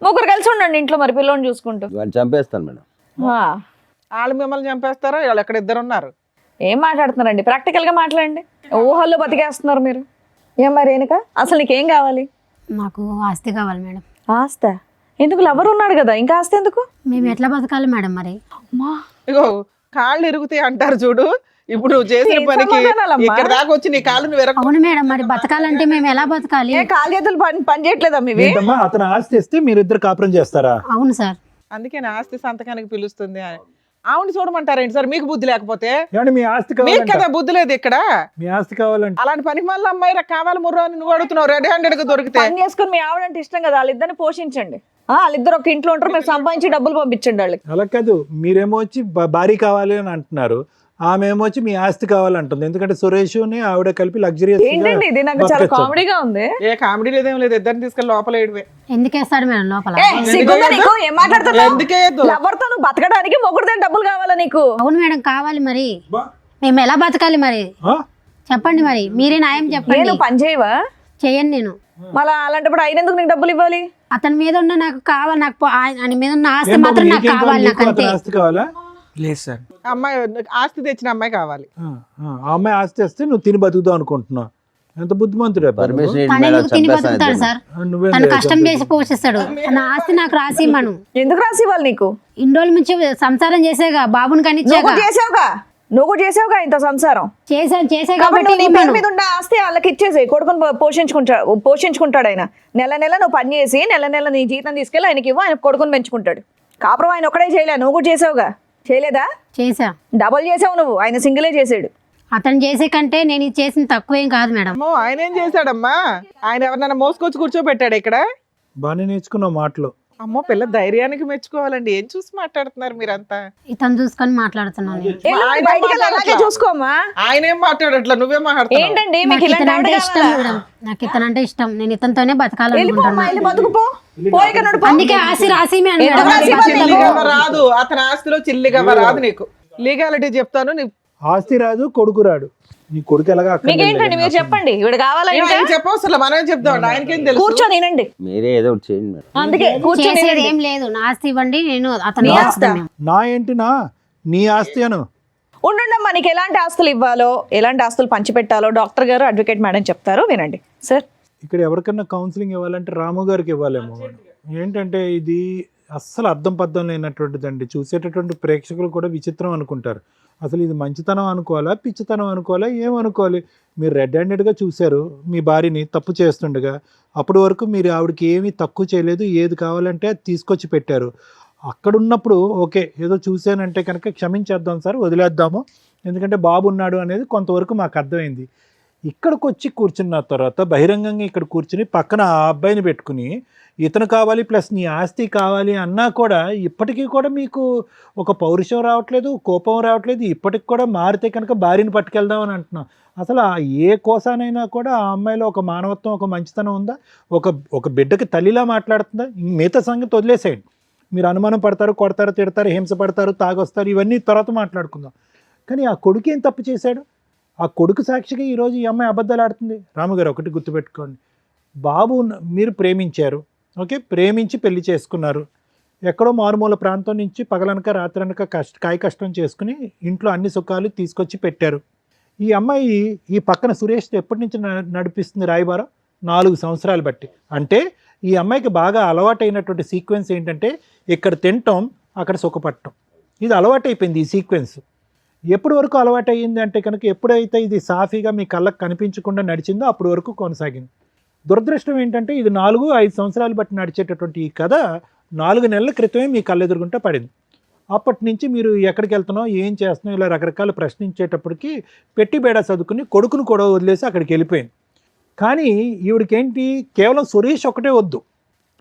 ముగ్గురు కలిసి ఉండండి ఇంట్లో మరి పిల్లోని చూసుకుంటూ. వాడిని చంపేస్తాను మేడం. ఆ. వాళ్ళు మిమ్మల్ని చంపేస్తారా? వాళ్ళు ఎక్కడ ఇద్దరు ఉన్నారు. ఏం మాట్లాడుతున్నారండి? ప్రాక్టికల్ గా మాట్లాడండి. ఊహల్లో బతికేస్తున్నారు మీరు. ఏం మరి రేణుక, అసలు నీకేం కావాలి? నాకు ఆస్తి కావాలి మేడం. ఆస్త ఎందుకు? లవర్ ఉన్నాడు కదా, ఇంకా ఆస్తి ఎందుకు? మేము ఎట్లా బతకాలి మేడం మరి? ఇగో కాళ్ళు ఇరుగుతాయి అంటారు చూడు. ఇప్పుడు నువ్వు చేసిన ఏం పనికి సమాధానాలమ్మా? ఇక్కడ దాకా వచ్చి నీ కాళ్ళను వెరక. అవును మేడం, మరి బతకాలంటే మేము ఎలా బతకాలి? ఏ కాలు చేతులు పని చేయట్లేదా మీవి? ఏంటమ్మా అతను ఆస్తి ఇస్తే మీరిద్దరు కాపురం చేస్తారా? అవును సార్. అందుకే నా ఆస్తి సంతకానికి పిలుస్తుంది. ఆవిడ చూడమంటారేంటి సార్? మీకు బుద్ధి లేకపోతే? ఏమంటే మీ ఆస్తి మీకు కావాలంట. కదా బుద్ధి లేదు ఇక్కడ. మీ ఆస్తి కావాలంటే అలాంటి పని మళ్ళీ అమ్మాయి కావాలి ముర్రో అని నువ్వు అడుగుతున్నావు. రెడ్ హ్యాండెడ్ గా దొరికితే పని చేసుకుని మీ ఆవిడంటే ఇష్టం కదా, వాళ్ళిద్దరిని పోషించండి. వాళ్ళిద్దరు ఒక ఇంట్లో ఉంటారు, మీరు సంపాదించి డబ్బులు పంపించండి వాళ్ళకి. అలా కాదు, మీరేమో వచ్చి భారీ కావాలి అని అంటున్నారు, ఆమె ఏమో వచ్చి మీ ఆస్తి కావాలంటుంది. ఎందుకంటే సురేష్ ఆవిడ కలిపి లగ్జరీ. ఏంటండి ఇది? నాకు చాలా కామెడీగా ఉంది. ఏ కామెడీ లేదేం లేదు. ఇద్దరిని తీసుకెళ్ళి లోపల ఏడివే. ఎందుకేస్తాడు మేడం లోపల? సిగ్గుందా నీకు? ఏం మాట్లాడుతున్నావు? ఎందుకే ఎవరితో నువ్వు బతకడానికి మొగుడుతో డబ్బులు కావాలా నీకు? అవును మేడం కావాలి. మరి మేము ఎలా బతకాలి మరి? చెప్పండి మరి, మీరే న్యాయం చెప్పండి. నేను పని చేయవా? చేయను నేను. మళ్ళీ అలాంటప్పుడు ఆయన ఎందుకు నీకు డబ్బులు ఇవ్వాలి? అతని మీద ఉన్న నాకు కావాలి, నాకు ఆయన మీద ఉన్న ఆస్తి మాత్రం నాకు కావాలి. నాకు అంతే. ఆస్తి కావాలా? లేదు సార్. అమ్మాయి ఆస్తి తెచ్చిన అమ్మాయి కావాలి. ఆ అమ్మాయి ఆస్తి వస్తే నువ్వు తిని బతుకుతావు అనుకుంటున్నావు. ఎంత బుద్ధిమంతుడే అబ్బా నువ్వు. పర్మిషన్ తను ఎందుకు తిని బతుకుతాడు చంపేస్తాను సార్? నువ్వేం తను లేదు, కష్టం చంపేసి. చేసి పోషిస్తాడు. నా ఆస్తి నాకు రాసి ఇమ్మను. ఎందుకు రాసి ఇవ్వాలి నీకు? ఇన్ని రోజుల నుంచి సంసారం చేసేగా, బాబుని నువ్వు కనిచ్చాగా. కూడా చేసావుగా ఇంత సంసారం. చేసే కాబట్టి కాబట్టి నువ్వు నీ పేరు ఇవ్వను. మీద ఉన్న ఆస్తి వాళ్ళకి ఇచ్చేసి కొడుకుని పోషించుకుంటాడు ఆయన. నెల నెల నువ్వు పని చేసి నెల నెల నీ జీతం తీసుకెళ్ళి ఆయనకి ఇవ్వు, ఆయన కొడుకుని పెంచుకుంటాడు. కాపురం ఆయన ఒకడే చేయలే, నువ్వు కూడా చేసావుగా. చేయలేదా? చేసా. డబల్ చేసావు నువ్వు, ఆయన సింగిలే చేసాడు. అతను చేసే కంటే నేను ఇది చేసిన తక్కువేం కాదు మేడం. అమ్మో ఆయన ఏం చేశాడమ్మా? ఆయన ఎవరినైనా మోసుకొచ్చి కూర్చోబెట్టాడు ఇక్కడ? బాగానే నేర్చుకున్నావు మాటలు. అమ్మో పిల్ల ధైర్యానికి మెచ్చుకోవాలండి. ఏం చూసి మాట్లాడుతున్నారు మీరంతా? ఇతను చూసుకొని మాట్లాడుతున్నాను నేను. ఆయన బయటికి వెళ్ళి అలాగే మాట్లాడట్లా. చూసుకోమ్మా. ఆయన ఏం మాట్లాడట్లా, నువ్వే మాట్లాడుతున్నావు. ఏంటండి మీకు నాకు ఇలాంటి ఇతనంటే ఆవిడ ఇష్టం కావాలా? మేడం. నాకు ఇతనంటే ఇష్టం. నేను ఇతనితోనే వెళ్ళిపో బతకాలనుకుంటున్నాను. వెళ్ళి బతుకుపో. పోయిక నడుపు. అందుకే ఆస్తి రాసి ఎంత రాసి ఇవ్వాలి? చిల్లిగవ్వ రాదు, అతని ఆస్తిలో చిల్లిగవ్వ రాదు నీకు. లీగాలిటీ చెప్తాను. నీ ఆస్తి రాదు, కొడుకు రాడు. నీ కొడుకు ఎలాగా మీకేంటండి మీరు చెప్పండి, ఇవిడ కావాలా? ఇంకా ఆయన చెప్పవసరం, మనం చెప్దాం. ఆయనకేం తెలుసు? కూర్చొని వినండి. మీరే ఏదో ఒకటి చేయండి మేడం. అందుకే కూర్చొని చేసేది వినండి. ఏం లేదు. నా ఆస్తి ఇవ్వండి, నేను అతను నీ ఆస్తా? నా ఏంటి నీ ఆస్తి అను. ఉండుండమ్మా, నీకు ఎలాంటి ఆస్తులు ఇవ్వాలో, ఎలాంటి ఆస్తులు పంచిపెట్టాలో డాక్టర్ గారు, అడ్వకేట్ మేడం చెప్తారు, వినండి సార్. ఇక్కడ ఎవరికన్నా కౌన్సిలింగ్ ఇవ్వాలంటే రాము గారికి ఇవ్వాలేమో. ఏంటంటే ఇది అస్సలు అర్థం పద్ధం లేనటువంటిదండి. చూసేటటువంటి ప్రేక్షకులు కూడా విచిత్రం అనుకుంటారు. అసలు ఇది మంచితనం అనుకోవాలా, పిచ్చితనం అనుకోవాలా, ఏమనుకోవాలి? మీరు రెడ్ హ్యాండెడ్గా చూశారు మీ భార్యని తప్పు చేస్తుండగా. అప్పటి వరకు మీరు ఆవిడకి ఏమీ తక్కువ చేయలేదు, ఏది కావాలంటే అది తీసుకొచ్చి పెట్టారు. అక్కడ ఉన్నప్పుడు ఓకే ఏదో చూశానంటే కనుక క్షమించేద్దాం సార్, వదిలేద్దాము, ఎందుకంటే బాబు ఉన్నాడు అనేది కొంతవరకు మాకు అర్థమైంది. ఇక్కడికి వచ్చి కూర్చున్న తర్వాత బహిరంగంగా ఇక్కడ కూర్చుని పక్కన ఆ అబ్బాయిని పెట్టుకుని ఇతను కావాలి ప్లస్ నీ ఆస్తి కావాలి అన్నా కూడా ఇప్పటికీ కూడా మీకు ఒక పౌరుషం రావట్లేదు, కోపం రావట్లేదు. ఇప్పటికి కూడా మారితే కనుక భార్యని పట్టుకెళ్దాం అని అంటున్నాం. అసలు ఏ కోసానైనా కూడా ఆ అమ్మాయిలో ఒక మానవత్వం, ఒక మంచితనం ఉందా? ఒక బిడ్డకి తల్లిలా మాట్లాడుతుందా? మిగతా సంగతి వదిలేసేయండి. మీరు అనుమానం పడతారు, కొడతారు, తిడతారు, హింస పడతారు, తాగొస్తారు, ఇవన్నీ తర్వాత మాట్లాడుకుందాం. కానీ ఆ కొడుకు ఏం తప్పు చేశాడు? ఆ కొడుకు సాక్షిగా ఈరోజు ఈ అమ్మాయి అబద్ధాలు ఆడుతుంది. రాముగారు ఒకటి గుర్తుపెట్టుకోండి, బాబు మీరు ప్రేమించారు, ఓకే, ప్రేమించి పెళ్లి చేసుకున్నారు. ఎక్కడో మారుమూల ప్రాంతం నుంచి పగలనక రాత్రనక కాయ కష్టం చేసుకుని ఇంట్లో అన్ని సుఖాలు తీసుకొచ్చి పెట్టారు. ఈ అమ్మాయి ఈ పక్కన సురేష్ ఎప్పటి నుంచి నడిపిస్తుంది రాయబారం? 4 సంవత్సరాలు బట్టి. అంటే ఈ అమ్మాయికి బాగా అలవాటైనటువంటి సీక్వెన్స్ ఏంటంటే ఇక్కడ తినటం, అక్కడ సుఖపడటం. ఇది అలవాటైపోయింది ఈ సీక్వెన్స్. ఎప్పటి వరకు అలవాటు అయ్యింది అంటే కనుక ఎప్పుడైతే ఇది సాఫీగా మీ కళ్ళకు కనిపించకుండా నడిచిందో అప్పటి వరకు కొనసాగింది. దురదృష్టం ఏంటంటే ఇది 4-5 సంవత్సరాలు బట్టి నడిచేటటువంటి ఈ కథ 4 నెలల క్రితమే మీ కళ్ళెదురుగుంటా పడింది. అప్పటి నుంచి మీరు ఎక్కడికి వెళ్తున్నావు, ఏం చేస్తున్నావు, ఇలా రకరకాలు ప్రశ్నించేటప్పటికి పెట్టి బేడా చదువుకుని కొడుకును కూడా వదిలేసి అక్కడికి వెళ్ళిపోయింది. కానీ ఈవిడికేంటి, కేవలం సురేష్ ఒకటే వద్దు.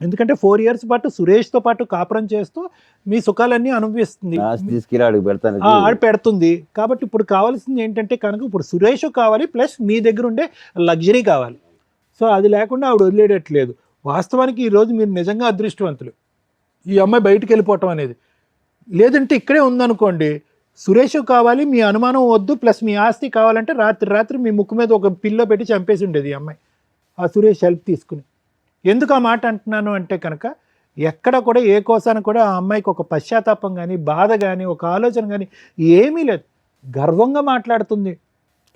ఎందుకంటే 4 years పాటు సురేష్తో పాటు కాపురం చేస్తూ మీ సుఖాలన్నీ అనుభవిస్తుంది, ఆస్తి తీసుకెళ్ళి ఆడికి పెడతాను. ఆడ పెడుతుంది. కాబట్టి ఇప్పుడు కావాల్సింది ఏంటంటే కనుక ఇప్పుడు సురేష్ కావాలి ప్లస్ మీ దగ్గర ఉండే లగ్జరీ కావాలి. సో అది లేకుండా ఆవిడ వదిలేయట్లేదు. వాస్తవానికి ఈరోజు మీరు నిజంగా అదృష్టవంతులు, ఈ అమ్మాయి బయటికి వెళ్ళిపోవటం అనేది. లేదంటే ఇక్కడే ఉందనుకోండి, సురేష్ కావాలి, మీ అనుమానం వద్దు, ప్లస్ మీ ఆస్తి కావాలంటే రాత్రి మీ ముక్కు మీద ఒక పిల్లో పెట్టి చంపేసి ఉండేది ఈ అమ్మాయి, ఆ సురేష్ హెల్ప్ తీసుకుని. ఎందుకు ఆ మాట అంటున్నాను అంటే కనుక ఎక్కడ కూడా ఏ కోసాన కూడా ఆ అమ్మాయికి ఒక పశ్చాత్తాపం కానీ, బాధ కానీ, ఒక ఆలోచన కానీ ఏమీ లేదు. గర్వంగా మాట్లాడుతుంది.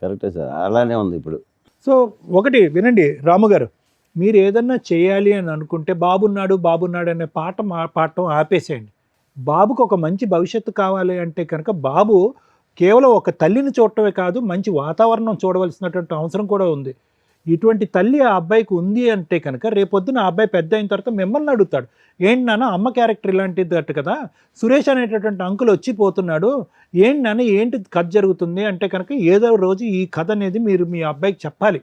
కరెక్టే సార్, అలానే ఉంది ఇప్పుడు. సో ఒకటి వినండి రాము గారు, మీరు ఏదన్నా చేయాలి అని అనుకుంటే బాబున్నాడు అనే పాఠం ఆపేసేయండి. బాబుకు ఒక మంచి భవిష్యత్తు కావాలి అంటే కనుక బాబు కేవలం ఒక తల్లిని చూడటమే కాదు, మంచి వాతావరణం చూడవలసినటువంటి అవసరం కూడా ఉంది. ఇటువంటి తల్లి ఆ అబ్బాయికి ఉంది అంటే కనుక రేపొద్దున ఆ అబ్బాయి పెద్ద అయిన తర్వాత మిమ్మల్ని అడుగుతాడు, ఏంటి నాన్న అమ్మ క్యారెక్టర్ ఇలాంటిది అట్టు కదా, సురేష్ అనేటటువంటి అంకుల్ వచ్చిపోతున్నాడు, ఏంటి నాన్న ఏంటి కథ జరుగుతుంది అంటే కనుక ఏదో రోజు ఈ కథ అనేది మీరు మీ అబ్బాయికి చెప్పాలి.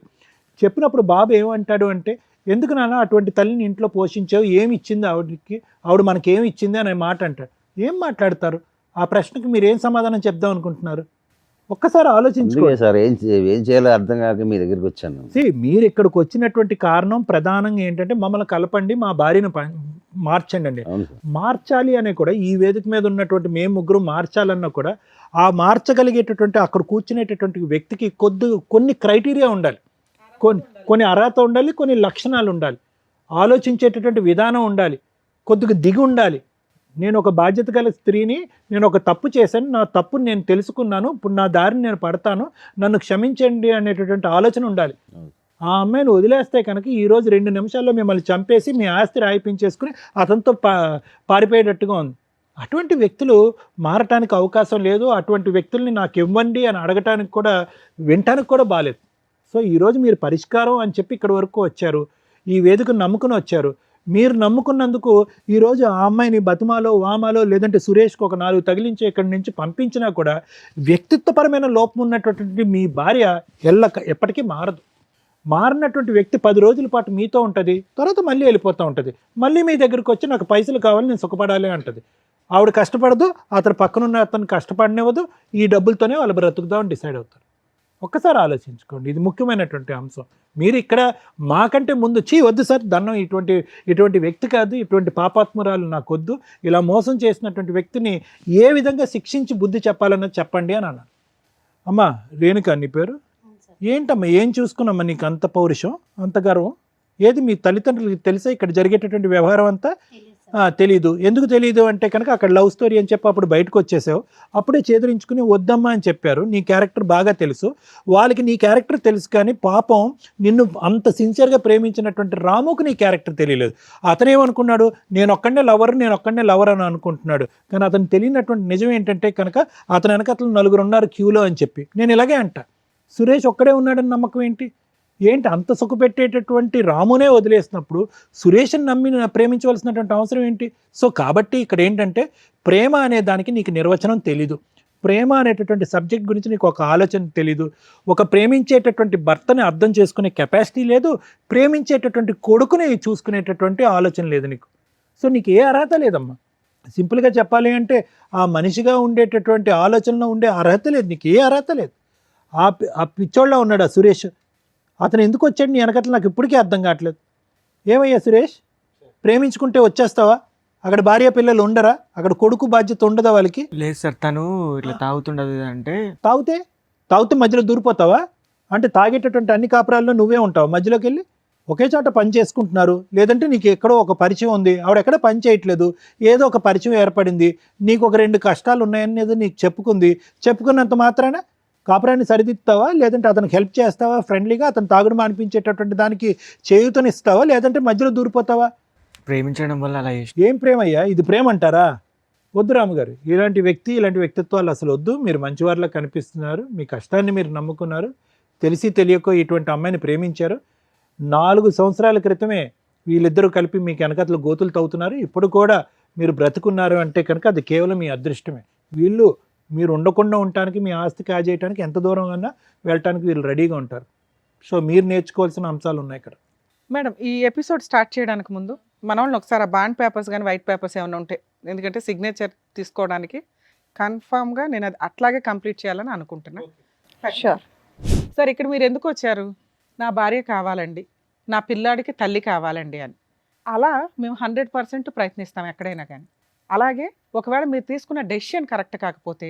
చెప్పినప్పుడు బాబు ఏమంటాడు అంటే, ఎందుకు నాన్న అటువంటి తల్లిని ఇంట్లో పోషించావు, ఏమి ఇచ్చింది ఆవిడకి, ఆవిడ మనకి ఏమి ఇచ్చింది అనే మాట అంటాడు. ఏం మాట్లాడతారు? ఆ ప్రశ్నకు మీరు ఏం సమాధానం చెప్దాం అనుకుంటున్నారు? ఒక్కసారి ఆలోచించుకోండి సార్. ఏం చేయాలో అర్థం కాక మీ దగ్గరికి వచ్చాను. మీరు ఇక్కడికి వచ్చినటువంటి కారణం ప్రధానంగా ఏంటంటే మమ్మల్ని కలపండి, మా భార్యను మార్చండి అండి. మార్చాలి అనే కూడా ఈ వేదిక మీద ఉన్నటువంటి మేము ముగ్గురు మార్చాలన్నా కూడా ఆ మార్చగలిగేటటువంటి అక్కడ కూర్చునేటటువంటి వ్యక్తికి కొన్ని క్రైటీరియా ఉండాలి, కొన్ని అర్హత ఉండాలి, కొన్ని లక్షణాలు ఉండాలి, ఆలోచించేటటువంటి విధానం ఉండాలి, కొద్దిగా దిగి ఉండాలి. నేను ఒక బాధ్యత గల స్త్రీని, నేను ఒక తప్పు చేశాను, నా తప్పుని నేను తెలుసుకున్నాను, ఇప్పుడు నా దారిని నేను పడతాను, నన్ను క్షమించండి అనేటటువంటి ఆలోచన ఉండాలి. ఆ అమ్మాయిని వదిలేస్తే కనుక ఈరోజు 2 నిమిషాల్లో మిమ్మల్ని చంపేసి మీ ఆస్తి రాయిపించేసుకుని అతనితో పారిపోయేటట్టుగా ఉంది. అటువంటి వ్యక్తులు మారటానికి అవకాశం లేదు. అటువంటి వ్యక్తుల్ని నాకు ఇవ్వండి అని అడగటానికి కూడా వినటానికి కూడా బాలేదు. సో ఈరోజు మీరు పరిష్కారం అని చెప్పి ఇక్కడి వరకు వచ్చారు, ఈ వేదికను నమ్ముకుని వచ్చారు. మీరు నమ్ముకున్నందుకు ఈరోజు ఆ అమ్మాయిని బతిమాలో వామాలో లేదంటే సురేష్కి ఒక 4 తగిలించి ఇక్కడి నుంచి పంపించినా కూడా వ్యక్తిత్వపరమైన లోపం ఉన్నటువంటి మీ భార్య ఎప్పటికీ మారదు. మారినటువంటి వ్యక్తి 10 రోజుల పాటు మీతో ఉంటుంది, తర్వాత మళ్ళీ వెళ్ళిపోతూ ఉంటుంది. మళ్ళీ మీ దగ్గరికి వచ్చి నాకు పైసలు కావాలి, నేను సుఖపడాలి అంటుంది. ఆవిడ కష్టపడదు, అతను పక్కనున్న అతను కష్టపడనివ్వదు, ఈ డబ్బులతోనే వాళ్ళు బ్రతుకుదామని డిసైడ్ అవుతారు. ఒక్కసారి ఆలోచించుకోండి, ఇది ముఖ్యమైనటువంటి అంశం. మీరు ఇక్కడ మాకంటే ముందు వద్దు సార్ దండం, ఇటువంటి వ్యక్తి కాదు, ఇటువంటి పాపాత్మురాలు నాకు వద్దు, ఇలా మోసం చేసినటువంటి వ్యక్తిని ఏ విధంగా శిక్షించి బుద్ధి చెప్పాలన్నది చెప్పండి అని అన్నాను. అమ్మా రేణుక నీ పేరు ఏంటమ్మా, ఏం చూసుకున్నామ్మా నీకు అంత పౌరుషం, అంత గర్వం? ఏది మీ తల్లిదండ్రులకి తెలుసా ఇక్కడ జరిగేటటువంటి వ్యవహారం అంతా? తెలీదు. ఎందుకు తెలియదు అంటే కనుక అక్కడ లవ్ స్టోరీ అని చెప్పి అప్పుడు బయటకు వచ్చేసావు, అప్పుడే చేదరించుకుని వద్దమ్మా అని చెప్పారు. నీ క్యారెక్టర్ బాగా తెలుసు, వాళ్ళకి నీ క్యారెక్టర్ తెలుసు, కానీ పాపం నిన్ను అంత సిన్సియర్గా ప్రేమించినటువంటి రాముకు నీ క్యారెక్టర్ తెలియలేదు. అతనేమనుకున్నాడు, నేను ఒక్కడనే లవర్ అని అనుకుంటున్నాడు. కానీ అతను తెలియనటువంటి నిజం ఏంటంటే కనుక అతని వెనక 4 ఉన్నారు క్యూలో అని చెప్పి. నేను ఇలాగే అంట, సురేష్ ఒక్కడే ఉన్నాడని నమ్మకం ఏంటి? అంత సుఖపెట్టేటటువంటి రామునే వదిలేసినప్పుడు సురేష్ని నమ్మి ప్రేమించవలసినటువంటి అవసరం ఏంటి? సో కాబట్టి ఇక్కడ ఏంటంటే ప్రేమ అనే దానికి నీకు నిర్వచనం తెలీదు, ప్రేమ అనేటటువంటి సబ్జెక్ట్ గురించి నీకు ఒక ఆలోచన తెలీదు, ఒక ప్రేమించేటటువంటి భర్తని అర్థం చేసుకునే కెపాసిటీ లేదు, ప్రేమించేటటువంటి కొడుకుని చూసుకునేటటువంటి ఆలోచన లేదు నీకు. సో నీకు ఏ అర్హత లేదమ్మా. సింపుల్గా చెప్పాలి అంటే ఆ మనిషిగా ఉండేటటువంటి ఆలోచనలో ఉండే అర్హత లేదు, నీకు ఏ అర్హత లేదు. ఆ పిచ్చోళ్ళ ఉన్నాడు ఆ సురేష్, అతను ఎందుకు వచ్చాడు నీ వెనకట్ల నాకు ఇప్పటికీ అర్థం కావట్లేదు. ఏమయ్యా సురేష్, ప్రేమించుకుంటే వచ్చేస్తావా? అక్కడ భార్య పిల్లలు ఉండరా? అక్కడ కొడుకు బాధ్యత ఉండదా వాళ్ళకి? లేదు సార్, తను ఇట్లా తాగుతుండదు అంటే. తాగితే మధ్యలో దూరిపోతావా? అంటే తాగేటటువంటి అన్ని కాపురాల్లో నువ్వే ఉంటావు మధ్యలోకి వెళ్ళి? ఒకే చోట పని చేసుకుంటున్నారు, లేదంటే నీకు ఎక్కడో ఒక పరిచయం ఉంది, ఆవిడ ఎక్కడ పని చేయట్లేదు, ఏదో ఒక పరిచయం ఏర్పడింది, నీకు ఒక 2 కష్టాలు ఉన్నాయనేది నీకు చెప్పుకున్నంత మాత్రాన కాపురాన్ని సరిదిద్దుతావా? లేదంటే అతనికి హెల్ప్ చేస్తావా? ఫ్రెండ్లీగా అతను తాగుడు మానిపించేటటువంటి దానికి చేయూతనిస్తావా? లేదంటే మధ్యలో దూరిపోతావా? ప్రేమించడం వల్ల అలా చేసి. ఏం ప్రేమయ్యా ఇది? ప్రేమ అంటారా? వద్దు రాముగారు, ఇలాంటి వ్యక్తిత్వాలు అసలు వద్దు. మీరు మంచివారిలా కనిపిస్తున్నారు, మీ కష్టాన్ని మీరు నమ్ముకున్నారు, తెలిసి తెలియకో ఇటువంటి అమ్మాయిని ప్రేమించారు. 4 సంవత్సరాల క్రితమే వీళ్ళిద్దరూ కలిపి మీకు వెనకతలు గోతులు తవ్వుతున్నారు, ఇప్పుడు కూడా మీరు బ్రతుకున్నారు అంటే కనుక అది కేవలం మీ అదృష్టమే. మీరు ఉండకుండా ఉండటానికి, మీ ఆస్తి కాజేయడానికి ఎంత దూరం అన్నా వెళ్ళటానికి వీళ్ళు రెడీగా ఉంటారు. సో మీరు నేర్చుకోవాల్సిన అంశాలు ఉన్నాయి ఇక్కడ. మేడం, ఈ ఎపిసోడ్ స్టార్ట్ చేయడానికి ముందు మన వాళ్ళని ఒకసారి ఆ బాండ్ పేపర్స్ కానీ వైట్ పేపర్స్ ఏమైనా ఉంటాయి, ఎందుకంటే సిగ్నేచర్ తీసుకోవడానికి కన్ఫామ్గా నేను అది అట్లాగే కంప్లీట్ చేయాలని అనుకుంటున్నా. షూర్ సార్, ఇక్కడ మీరు ఎందుకు వచ్చారు? నా భార్య కావాలండి, నా పిల్లాడికి తల్లి కావాలండి అని. అలా మేము 100% ప్రయత్నిస్తాం ఎక్కడైనా కానీ. అలాగే ఒకవేళ మీరు తీసుకున్న డెసిషన్ కరెక్ట్ కాకపోతే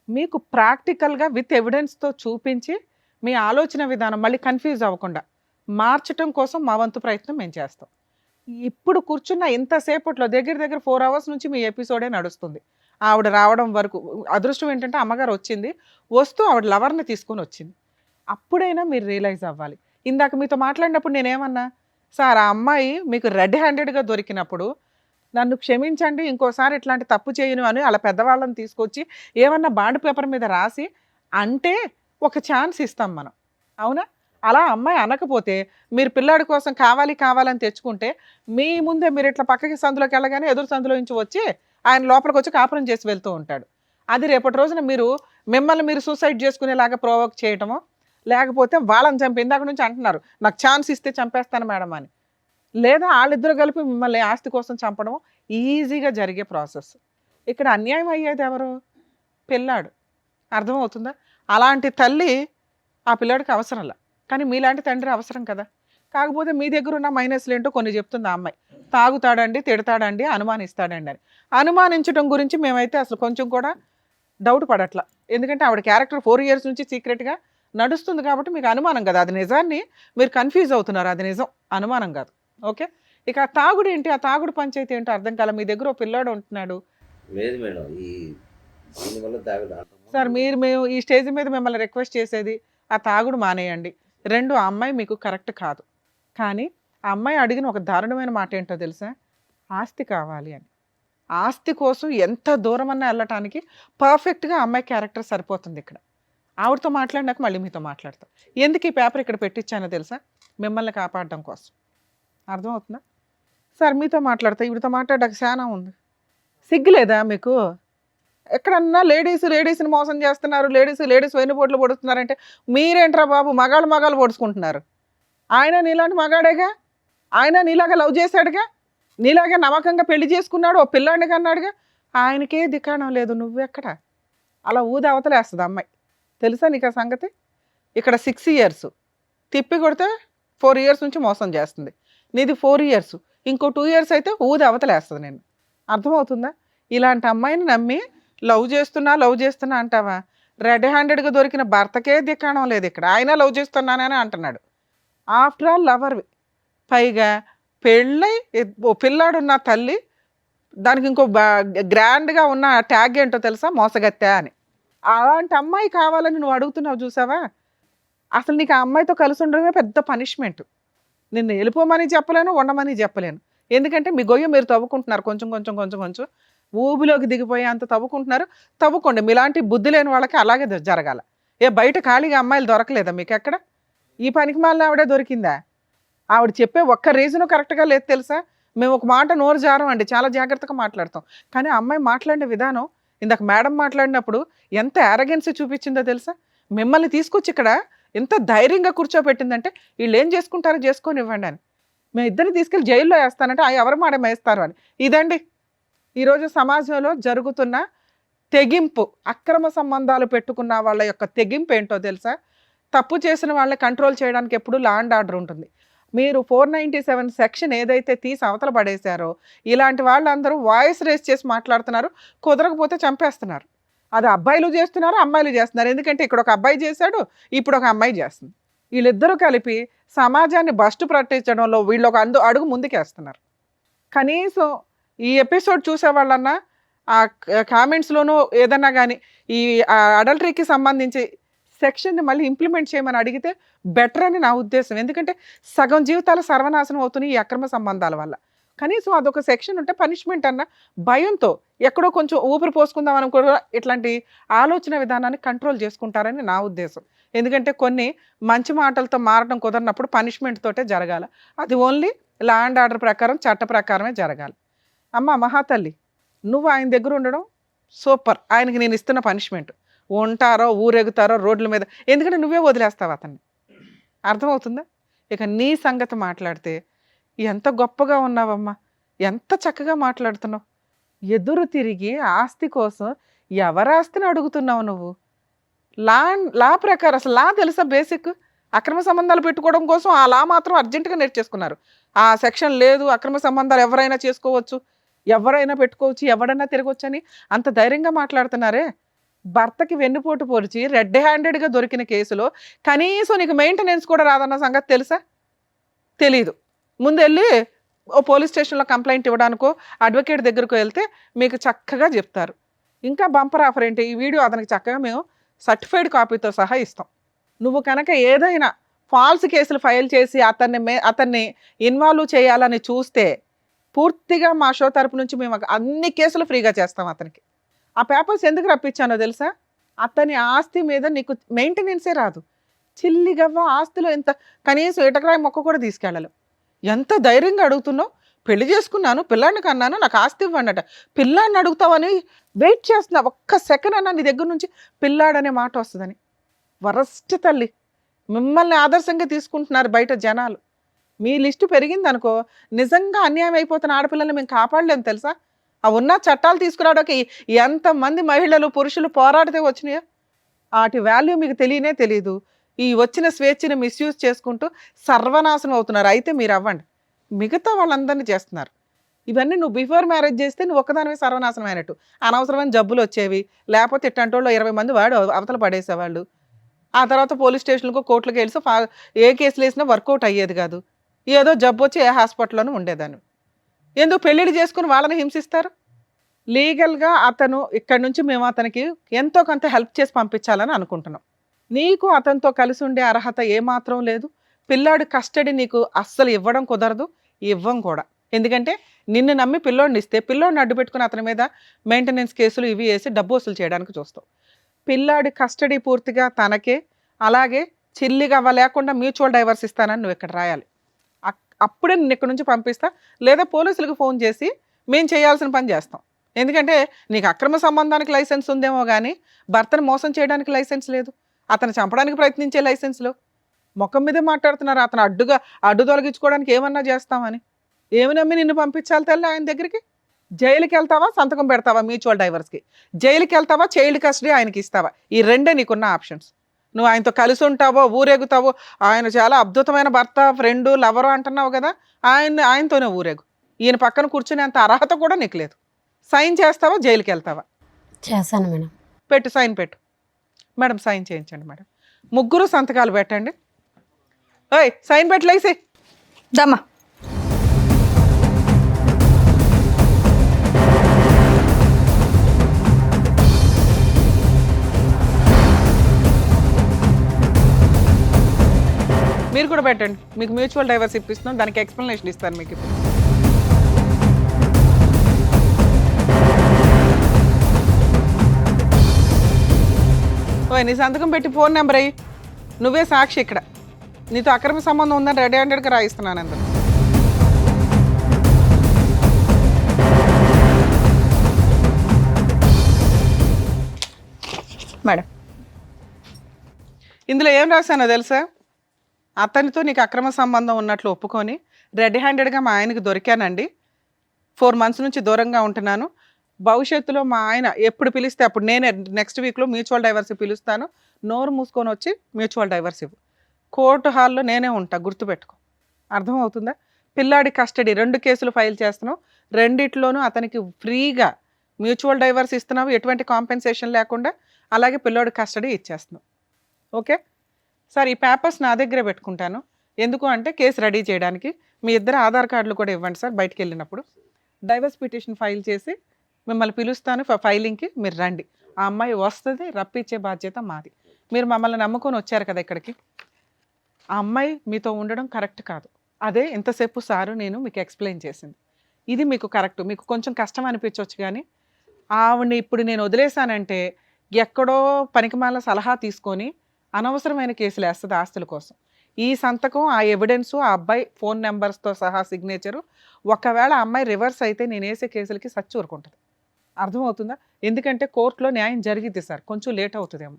మీకు ప్రాక్టికల్గా విత్ ఎవిడెన్స్తో చూపించి మీ ఆలోచన విధానం మళ్ళీ కన్ఫ్యూజ్ అవ్వకుండా మార్చడం కోసం మా వంతు ప్రయత్నం మేము చేస్తాం. ఇప్పుడు కూర్చున్న ఇంతసేపట్లో దగ్గర 4 hours నుంచి మీ ఎపిసోడే నడుస్తుంది. ఆవిడ రావడం వరకు అదృష్టం ఏంటంటే అమ్మగారు వచ్చింది, వస్తూ ఆవిడ లవర్ని తీసుకొని వచ్చింది. అప్పుడైనా మీరు రియలైజ్ అవ్వాలి. ఇందాక మీతో మాట్లాడినప్పుడు నేనేమన్నా, సార్ ఆ అమ్మాయి మీకు రెడ్ హ్యాండెడ్గా దొరికినప్పుడు నన్ను క్షమించండి, ఇంకోసారి ఇట్లాంటి తప్పు చేయను అని అలా పెద్దవాళ్ళని తీసుకొచ్చి ఏమన్నా బాండ్ పేపర్ మీద రాసి అంటే ఒక ఛాన్స్ ఇస్తాం మనం, అవునా? అలా అమ్మాయి అనకపోతే మీరు పిల్లాడి కోసం కావాలని తెచ్చుకుంటే మీ ముందే మీరు ఇట్లా పక్కకి సందులోకి వెళ్ళగానే ఎదురు సందులో నుంచి వచ్చి ఆయన లోపలికి వచ్చి కాపురం చేసి వెళ్తూ ఉంటాడు. అది రేపటి రోజున మిమ్మల్ని మీరు సూసైడ్ చేసుకునేలాగా ప్రొవోక్ చేయటమో, లేకపోతే వాళ్ళని చంపి ఇందాక నుంచి అంటున్నారు నాకు ఛాన్స్ ఇస్తే చంపేస్తాను మేడం అని, లేదా వాళ్ళిద్దరు కలిపి మిమ్మల్ని ఆస్తి కోసం చంపడం ఈజీగా జరిగే ప్రాసెస్. ఇక్కడ అన్యాయం అయ్యేది ఎవరు? పిల్లాడు. అర్థమవుతుందా? అలాంటి తల్లి ఆ పిల్లాడికి అవసరంలా, కానీ మీలాంటి తండ్రి అవసరం కదా. కాకపోతే మీ దగ్గర ఉన్న మైనస్లు ఏంటో కొన్ని చెప్తుంది ఆ అమ్మాయి. తాగుతాడండి, తిడతాడండి, అనుమానిస్తాడండి అని. అనుమానించడం గురించి మేమైతే అసలు కొంచెం కూడా డౌట్ పడట్లా, ఎందుకంటే ఆవిడ క్యారెక్టర్ 4 years నుంచి సీక్రెట్గా నడుస్తుంది కాబట్టి మీకు అనుమానం కదా. అది నిజాన్ని మీరు కన్ఫ్యూజ్ అవుతున్నారు, అది నిజం, అనుమానం కాదు. ఓకే, ఇక ఆ తాగుడు ఏంటి, ఆ తాగుడు పంచాయతీ ఏంటో అర్థం కాల. మీ దగ్గర ఓ పిల్లాడు ఉంటున్నాడు. లేదు మేడం, దీనివల్ల తాగుడు. సార్ మేము ఈ స్టేజ్ మీద మిమ్మల్ని రిక్వెస్ట్ చేసేది ఆ తాగుడు మానేయండి. రెండు, ఆ అమ్మాయి మీకు కరెక్ట్ కాదు. కానీ ఆ అమ్మాయి అడిగిన ఒక దారుణమైన మాట ఏంటో తెలుసా? ఆస్తి కావాలి అని. ఆస్తి కోసం ఎంత దూరమన్నా వెళ్ళటానికి పర్ఫెక్ట్గా అమ్మాయి క్యారెక్టర్ సరిపోతుంది ఇక్కడ. ఆవిడతో మాట్లాడినాక మళ్ళీ మీతో మాట్లాడతాం. ఎందుకు ఈ పేపర్ ఇక్కడ పెట్టించానో తెలుసా? మిమ్మల్ని కాపాడడం కోసం. అర్థమవుతుందా? సార్ మీతో మాట్లాడతా, ఈవిడతో మాట్లాడడానికి చాలా ఉంది. సిగ్గులేదా మీకు? ఎక్కడన్నా లేడీస్ని మోసం చేస్తున్నారు, లేడీస్ వెన్నుపోట్లు పొడుస్తున్నారంటే మీరేంట్రా బాబు మగాళ్ళు పొడుచుకుంటున్నారు? ఆయన నీలాంటి మగాడేగా, ఆయన నీలాగా లవ్ చేశాడుగా, నీలాగే నమ్మకంగా పెళ్లి చేసుకున్నాడు, ఓ పిల్లాడిని కన్నాడుగా. ఆయనకే దిక్కాణం లేదు, నువ్వెక్కడ? అలా ఊది అవతలేస్తుంది అమ్మాయి. తెలుసా నీకు ఆ సంగతి? ఇక్కడ 6 years తిప్పి కొడితే 4 years నుంచి మోసం చేస్తుంది. నీది 4 years, ఇంకో 2 years అయితే ఊది అవతలేస్తుంది నేను. అర్థమవుతుందా? ఇలాంటి అమ్మాయిని నమ్మి లవ్ చేస్తున్నా అంటావా? రెడ్ హ్యాండెడ్గా దొరికిన భర్తకే దిక్కాణం లేదు ఇక్కడ. ఆయన లవ్ చేస్తున్నానని అంటున్నాడు. ఆఫ్టర్ ఆల్ లవర్వి. పైగా పెళ్ళై ఓ పిల్లాడున్న తల్లి, దానికి ఇంకో గ్రాండ్గా ఉన్న ట్యాగ్ ఏంటో తెలుసా? మోసగత్తె అని. అలాంటి అమ్మాయి కావాలని నువ్వు అడుగుతున్నావు చూసావా? అసలు నీకు ఆ అమ్మాయితో కలిసి ఉండడమే పెద్ద పనిష్మెంట్. నిన్ను వెళ్ళిపోమని చెప్పలేను, ఉండమని చెప్పలేను. ఎందుకంటే మీ గొయ్య మీరు తవ్వుకుంటున్నారు, కొంచెం ఊబిలోకి దిగిపోయి అంత తవ్వుకోండి. మీలాంటి బుద్ధి లేని వాళ్ళకి అలాగే జరగాల. బయట ఖాళీగా అమ్మాయిలు దొరకలేదా మీకు ఎక్కడ? ఈ పనికి మాలిన ఆవిడే దొరికిందా? ఆవిడ చెప్పే ఒక్క రీజను కరెక్ట్గా లేదు తెలుసా? మేము ఒక మాట నోరు జారం అండి, చాలా జాగ్రత్తగా మాట్లాడతాం. కానీ అమ్మాయి మాట్లాడిన విధానం, ఇందాక మేడం మాట్లాడినప్పుడు ఎంత యారగెన్సీ చూపించిందో తెలుసా? మిమ్మల్ని తీసుకొచ్చి ఇక్కడ ఎంత ధైర్యంగా కూర్చోబెట్టిందంటే వీళ్ళు ఏం చేసుకుంటారో చేసుకొని ఇవ్వండి అని. మేము ఇద్దరిని తీసుకెళ్ళి జైల్లో వేస్తానంటే ఎవరు మాట వేస్తారు అని. ఇదండి ఈరోజు సమాజంలో జరుగుతున్న తెగింపు. అక్రమ సంబంధాలు పెట్టుకున్న వాళ్ళ యొక్క తెగింపు ఏంటో తెలుసా? తప్పు చేసిన వాళ్ళని కంట్రోల్ చేయడానికి ఎప్పుడు లా అండ్ ఆర్డర్ ఉంటుంది. మీరు 497 సెక్షన్ ఏదైతే తీసి అవతల పడేశారో, ఇలాంటి వాళ్ళందరూ వాయిస్ రేస్ చేసి మాట్లాడుతున్నారు, కుదరకపోతే చంపేస్తున్నారు. అది అబ్బాయిలు చేస్తున్నారు, అమ్మాయిలు చేస్తున్నారు. ఎందుకంటే ఇక్కడ ఒక అబ్బాయి చేశాడు, ఇప్పుడు ఒక అమ్మాయి చేస్తుంది. వీళ్ళిద్దరూ కలిపి సమాజాన్ని బస్టు పట్టించడంలో వీళ్ళు ఒక అడుగు ముందుకేస్తున్నారు. కనీసం ఈ ఎపిసోడ్ చూసే వాళ్ళన్నా ఆ కామెంట్స్లోనూ ఏదన్నా కానీ ఈ అడల్టరీకి సంబంధించి సెక్షన్ని మళ్ళీ ఇంప్లిమెంట్ చేయమని అడిగితే బెటర్ అని నా ఉద్దేశం. ఎందుకంటే సగం జీవితాలు సర్వనాశనం అవుతున్నాయి ఈ అక్రమ సంబంధాల వల్ల. కనీసం అదొక సెక్షన్ ఉంటే పనిష్మెంట్ అన్న భయంతో ఎక్కడో కొంచెం ఊపిరి పోసుకుందాం అని కూడా ఇట్లాంటి ఆలోచన విధానాన్ని కంట్రోల్ చేసుకుంటారని నా ఉద్దేశం. ఎందుకంటే కొన్ని మంచి మాటలతో మారడం కుదరినప్పుడు పనిష్మెంట్ తోటే జరగాలి. అది ఓన్లీ లా అండ్ ఆర్డర్ ప్రకారం, చట్ట ప్రకారమే జరగాలి. అమ్మ మహాతల్లి, నువ్వు ఆయన దగ్గర ఉండడం సూపర్. ఆయనకి నేను ఇస్తున్న పనిష్మెంట్. ఉంటారో ఊరెగుతారో రోడ్ల మీద, ఎందుకంటే నువ్వే వదిలేస్తావు అతన్ని. అర్థమవుతుందా? ఇక నీ సంగతి మాట్లాడితే ఎంత గొప్పగా ఉన్నావమ్మా, ఎంత చక్కగా మాట్లాడుతున్నావు. ఎదురు తిరిగి ఆస్తి కోసం ఎవరాస్తిని అడుగుతున్నావు నువ్వు? లా ప్రకారం అసలు లా తెలుసా? బేసిక్ అక్రమ సంబంధాలు పెట్టుకోవడం కోసం ఆ లా మాత్రం అర్జెంటుగా నేర్చేసుకున్నారు. ఆ సెక్షన్ లేదు, అక్రమ సంబంధాలు ఎవరైనా చేసుకోవచ్చు, ఎవరైనా పెట్టుకోవచ్చు, ఎవడైనా తిరగవచ్చు అని అంత ధైర్యంగా మాట్లాడుతున్నారే. భర్తకి వెన్నుపోటు పొడిచి రెడ్ హ్యాండెడ్గా దొరికిన కేసులో కనీసం నీకు మెయింటెనెన్స్ కూడా రాదన్న సంగతి తెలుసా? తెలీదు. ముందు వెళ్ళి ఓ పోలీస్ స్టేషన్లో కంప్లైంట్ ఇవ్వడానికో అడ్వకేట్ దగ్గరకు వెళ్తే మీకు చక్కగా చెప్తారు. ఇంకా బంపర్ ఆఫర్ ఏంటి, ఈ వీడియో అతనికి చక్కగా మేము సర్టిఫైడ్ కాపీతో సహా ఇస్తాం. నువ్వు కనుక ఏదైనా ఫాల్స్ కేసులు ఫైల్ చేసి అతన్ని ఇన్వాల్వ్ చేయాలని చూస్తే పూర్తిగా మా షో తరపు నుంచి మేము అన్ని కేసులు ఫ్రీగా చేస్తాం అతనికి. ఆ పేపర్స్ ఎందుకు రప్పించానో తెలుసా? అతని ఆస్తి మీద నీకు మెయింటెనెన్సే రాదు. చిల్లిగవ్వ ఆస్తిలో ఎంత కనీసం ఇటకరాయి మొక్క కూడా తీసుకెళ్ళాలి. ఎంత ధైర్యంగా అడుగుతున్నావు? పెళ్లి చేసుకున్నాను, పిల్లాడిని కన్నాను, నాకు ఆస్తి ఇవ్వండి. పిల్లాడిని అడుగుతావని వెయిట్ చేస్తున్నా. ఒక్క సెకండ్ అన్న నీ దగ్గర నుంచి పిల్లాడనే మాట వస్తుందని. వరస్ట్ తల్లి, మిమ్మల్ని ఆదర్శంగా తీసుకుంటున్నారు బయట జనాలు. మీ లిస్టు పెరిగింది అనుకో, నిజంగా అన్యాయం అయిపోతున్న ఆడపిల్లల్ని మేము కాపాడలేము తెలుసా? ఆ ఉన్న చట్టాలు తీసుకురావడానికి ఎంతమంది మహిళలు పురుషులు పోరాడితే వచ్చినాయో వాటి వాల్యూ మీకు తెలియదు. ఈ వచ్చిన స్వేచ్ఛని మిస్యూజ్ చేసుకుంటూ సర్వనాశనం అవుతున్నారు. అయితే మీరు అవ్వండి, మిగతా వాళ్ళందరినీ చేస్తున్నారు. ఇవన్నీ నువ్వు బిఫోర్ మ్యారేజ్ చేస్తే నువ్వు ఒక్కదానివే సర్వనాశనం అయినట్టు. అనవసరమైన జబ్బులు వచ్చేవి, లేకపోతే ఇట్లాంటి వాళ్ళు 20 మంది వాడు అవతల పడేసేవాళ్ళు. ఆ తర్వాత పోలీస్ స్టేషన్లకు కోర్టులకు వెళ్ళి ఏ కేసులు వేసినా వర్కౌట్ అయ్యేది కాదు. ఏదో జబ్బు వచ్చి ఏ హాస్పిటల్లోనూ ఉండేదాన్ని. ఎందుకు పెళ్ళిళ్ళు చేసుకుని వాళ్ళని హింసిస్తారు? లీగల్గా అతను ఇక్కడి నుంచి మేము అతనికి ఎంతో కొంత హెల్ప్ చేసి పంపించాలని అనుకుంటున్నాం. నీకు అతనితో కలిసి ఉండే అర్హత ఏమాత్రం లేదు. పిల్లాడి కస్టడీ నీకు అస్సలు ఇవ్వడం కుదరదు, ఇవ్వం కూడా. ఎందుకంటే నిన్ను నమ్మి పిల్లోడిని ఇస్తే పిల్లోడిని అడ్డు పెట్టుకుని అతని మీద మెయింటెనెన్స్ కేసులు ఇవి వేసి డబ్బు వసూలు చేయడానికి చూస్తావు. పిల్లాడి కస్టడీ పూర్తిగా తనకే, అలాగే చిల్లిగా లేకుండా మ్యూచువల్ డైవర్స్ ఇస్తానని నువ్వు ఇక్కడ రాయాలి. అప్పుడే నిన్ను ఇక్కడ నుంచి పంపిస్తా, లేదా పోలీసులకు ఫోన్ చేసి మేము చేయాల్సిన పని చేస్తాం. ఎందుకంటే నీకు అక్రమ సంబంధానికి లైసెన్స్ ఉందేమో కానీ భర్తను మోసం చేయడానికి లైసెన్స్ లేదు, అతను చంపడానికి ప్రయత్నించే లైసెన్స్లో ముఖం మీదే మాట్లాడుతున్నారు. అతను అడ్డు తొలగించుకోవడానికి ఏమన్నా చేస్తామని. ఏమి నమ్మి నిన్ను పంపించాలి తల్లి ఆయన దగ్గరికి? జైలుకి వెళ్తావా, సంతకం పెడతావా మ్యూచువల్ డైవర్స్కి? జైలుకి వెళ్తావా, చైల్డ్ కస్టడీ ఆయనకి ఇస్తావా? ఈ రెండే నీకున్న ఆప్షన్స్. నువ్వు ఆయనతో కలిసి ఉంటావో, ఊరేగుతావో, ఆయన చాలా అద్భుతమైన భర్త, ఫ్రెండు, లవరు అంటున్నావు కదా, ఆయనతోనే ఊరేగు. ఈయన పక్కన కూర్చునేంత అర్హత కూడా నీకు లేదు. సైన్ చేస్తావా, జైలుకి వెళ్తావా? చేశాను మేడం. పెట్టు, సైన్ పెట్టు మేడం. సైన్ చేయించండి మేడం. ముగ్గురు సంతకాలు పెట్టండి. ఓయ్ సైన్ పెట్టలేసి దమ్మా. మీరు కూడా పెట్టండి. మీకు మ్యూచువల్ డైవర్స్ ఇప్పిస్తున్నాం, దానికి ఎక్స్ప్లెనేషన్ ఇస్తాను మీకు ఇప్పుడు. ఓయ్ నీ సంతకం పెట్టి ఫోన్ నెంబర్ అయ్యి, నువ్వే సాక్షి ఇక్కడ. నీతో అక్రమ సంబంధం ఉందని రెడీ హ్యాండెడ్గా రాయిస్తున్నాను అందరు. మేడం ఇందులో ఏం రాశానో తెలుసా? అతనితో నీకు అక్రమ సంబంధం ఉన్నట్లు ఒప్పుకొని రెడ్ హ్యాండెడ్గా మా ఆయనకి దొరికానండి, 4 months నుంచి దూరంగా ఉంటున్నాను. భవిష్యత్తులో మా ఆయన ఎప్పుడు పిలిస్తే అప్పుడు నేనే నెక్స్ట్ వీక్లో మ్యూచువల్ డైవర్స్ పిలుస్తాను. నోరు మూసుకొని వచ్చి మ్యూచువల్ డైవర్స్ ఇవ్వు. కోర్టు హాల్లో నేనే ఉంటా, గుర్తుపెట్టుకో. అర్థమవుతుందా? పిల్లాడి కస్టడీ 2 కేసులు ఫైల్ చేస్తున్నావు, రెండిట్లోనూ అతనికి ఫ్రీగా మ్యూచువల్ డైవర్స్ ఇస్తున్నావు, ఎటువంటి కాంపెన్సేషన్ లేకుండా. అలాగే పిల్లోడి కస్టడీ ఇచ్చేస్తున్నావు. ఓకే సార్, ఈ పేపర్స్ నా దగ్గరే పెట్టుకుంటాను. ఎందుకు అంటే కేసు రెడీ చేయడానికి. మీ ఇద్దరు ఆధార్ కార్డులు కూడా ఇవ్వండి సార్. బయటికి వెళ్ళినప్పుడు డైవర్స్ పిటిషన్ ఫైల్ చేసి మిమ్మల్ని పిలుస్తాను ఫైలింగ్కి, మీరు రండి. ఆ అమ్మాయి వస్తుంది, రప్పించే బాధ్యత మాది. మీరు మమ్మల్ని నమ్ముకొని వచ్చారు కదా ఇక్కడికి. ఆ అమ్మాయి మీతో ఉండడం కరెక్ట్ కాదు. అదే ఇంతసేపు సారు నేను మీకు ఎక్స్ప్లెయిన్ చేసింది. ఇది మీకు కరెక్ట్. మీకు కొంచెం కష్టం అనిపించవచ్చు, కానీ ఆవిడని ఇప్పుడు నేను వదిలేశానంటే ఎక్కడో పనికిమాల సలహా తీసుకొని అనవసరమైన కేసులు వేస్తుంది ఆస్తుల కోసం. ఈ సంతకం, ఆ ఎవిడెన్సు, ఆ అబ్బాయి ఫోన్ నెంబర్స్తో సహా సిగ్నేచరు, ఒకవేళ ఆ అమ్మాయి రివర్స్ అయితే నేను వేసే కేసులకి సచ్చి ఊరుకుంటుంది. అర్థమవుతుందా? ఎందుకంటే కోర్టులో న్యాయం జరిగిద్ది సార్, కొంచెం లేట్ అవుతుందేమో.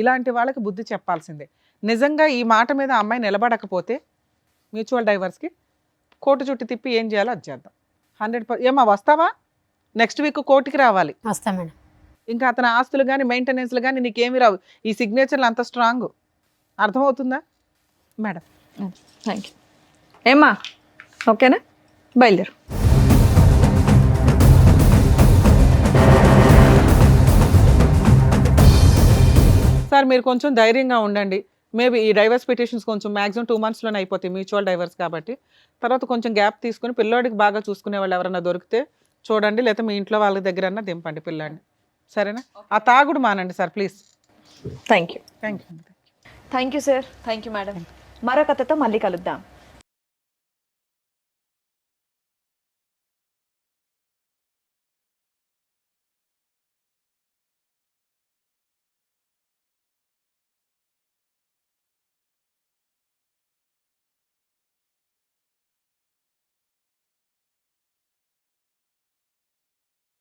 ఇలాంటి వాళ్ళకి బుద్ధి చెప్పాల్సిందే. నిజంగా ఈ మాట మీద ఆ అమ్మాయి నిలబడకపోతే మ్యూచువల్ డైవర్స్కి కోర్టు చుట్టూ తిప్పి ఏం చేయాలో అది చేద్దాం. 100%. ఏమా వస్తావా? నెక్స్ట్ వీక్ కోర్టుకి రావాలి. వస్తా మేడం. ఇంకా అతని ఆస్తులు కానీ మెయింటెనెన్స్లు కానీ నీకేమి రావు. ఈ సిగ్నేచర్లు అంత స్ట్రాంగ్. అర్థమవుతుందా మేడం? Thank you. ఏమ్మా ఓకేనా? బయలుదేరు. సార్ మీరు కొంచెం ధైర్యంగా ఉండండి. మేబీ ఈ డైవర్స్ పిటిషన్స్ కొంచెం మ్యాక్సిమం 2 monthsలోనే అయిపోతాయి, మ్యూచువల్ డైవర్స్ కాబట్టి. తర్వాత కొంచెం గ్యాప్ తీసుకుని పిల్లోడికి బాగా చూసుకునే వాళ్ళు ఎవరైనా దొరికితే చూడండి, లేకపోతే మీ ఇంట్లో వాళ్ళ దగ్గర దింపండి పిల్లాడిని. సరేనా? ఆ తాగుడు మానండి sir please. Thank you. Thank you. Thank you sir. Thank you madam. మరో కథతో మళ్ళీ కలుద్దాం.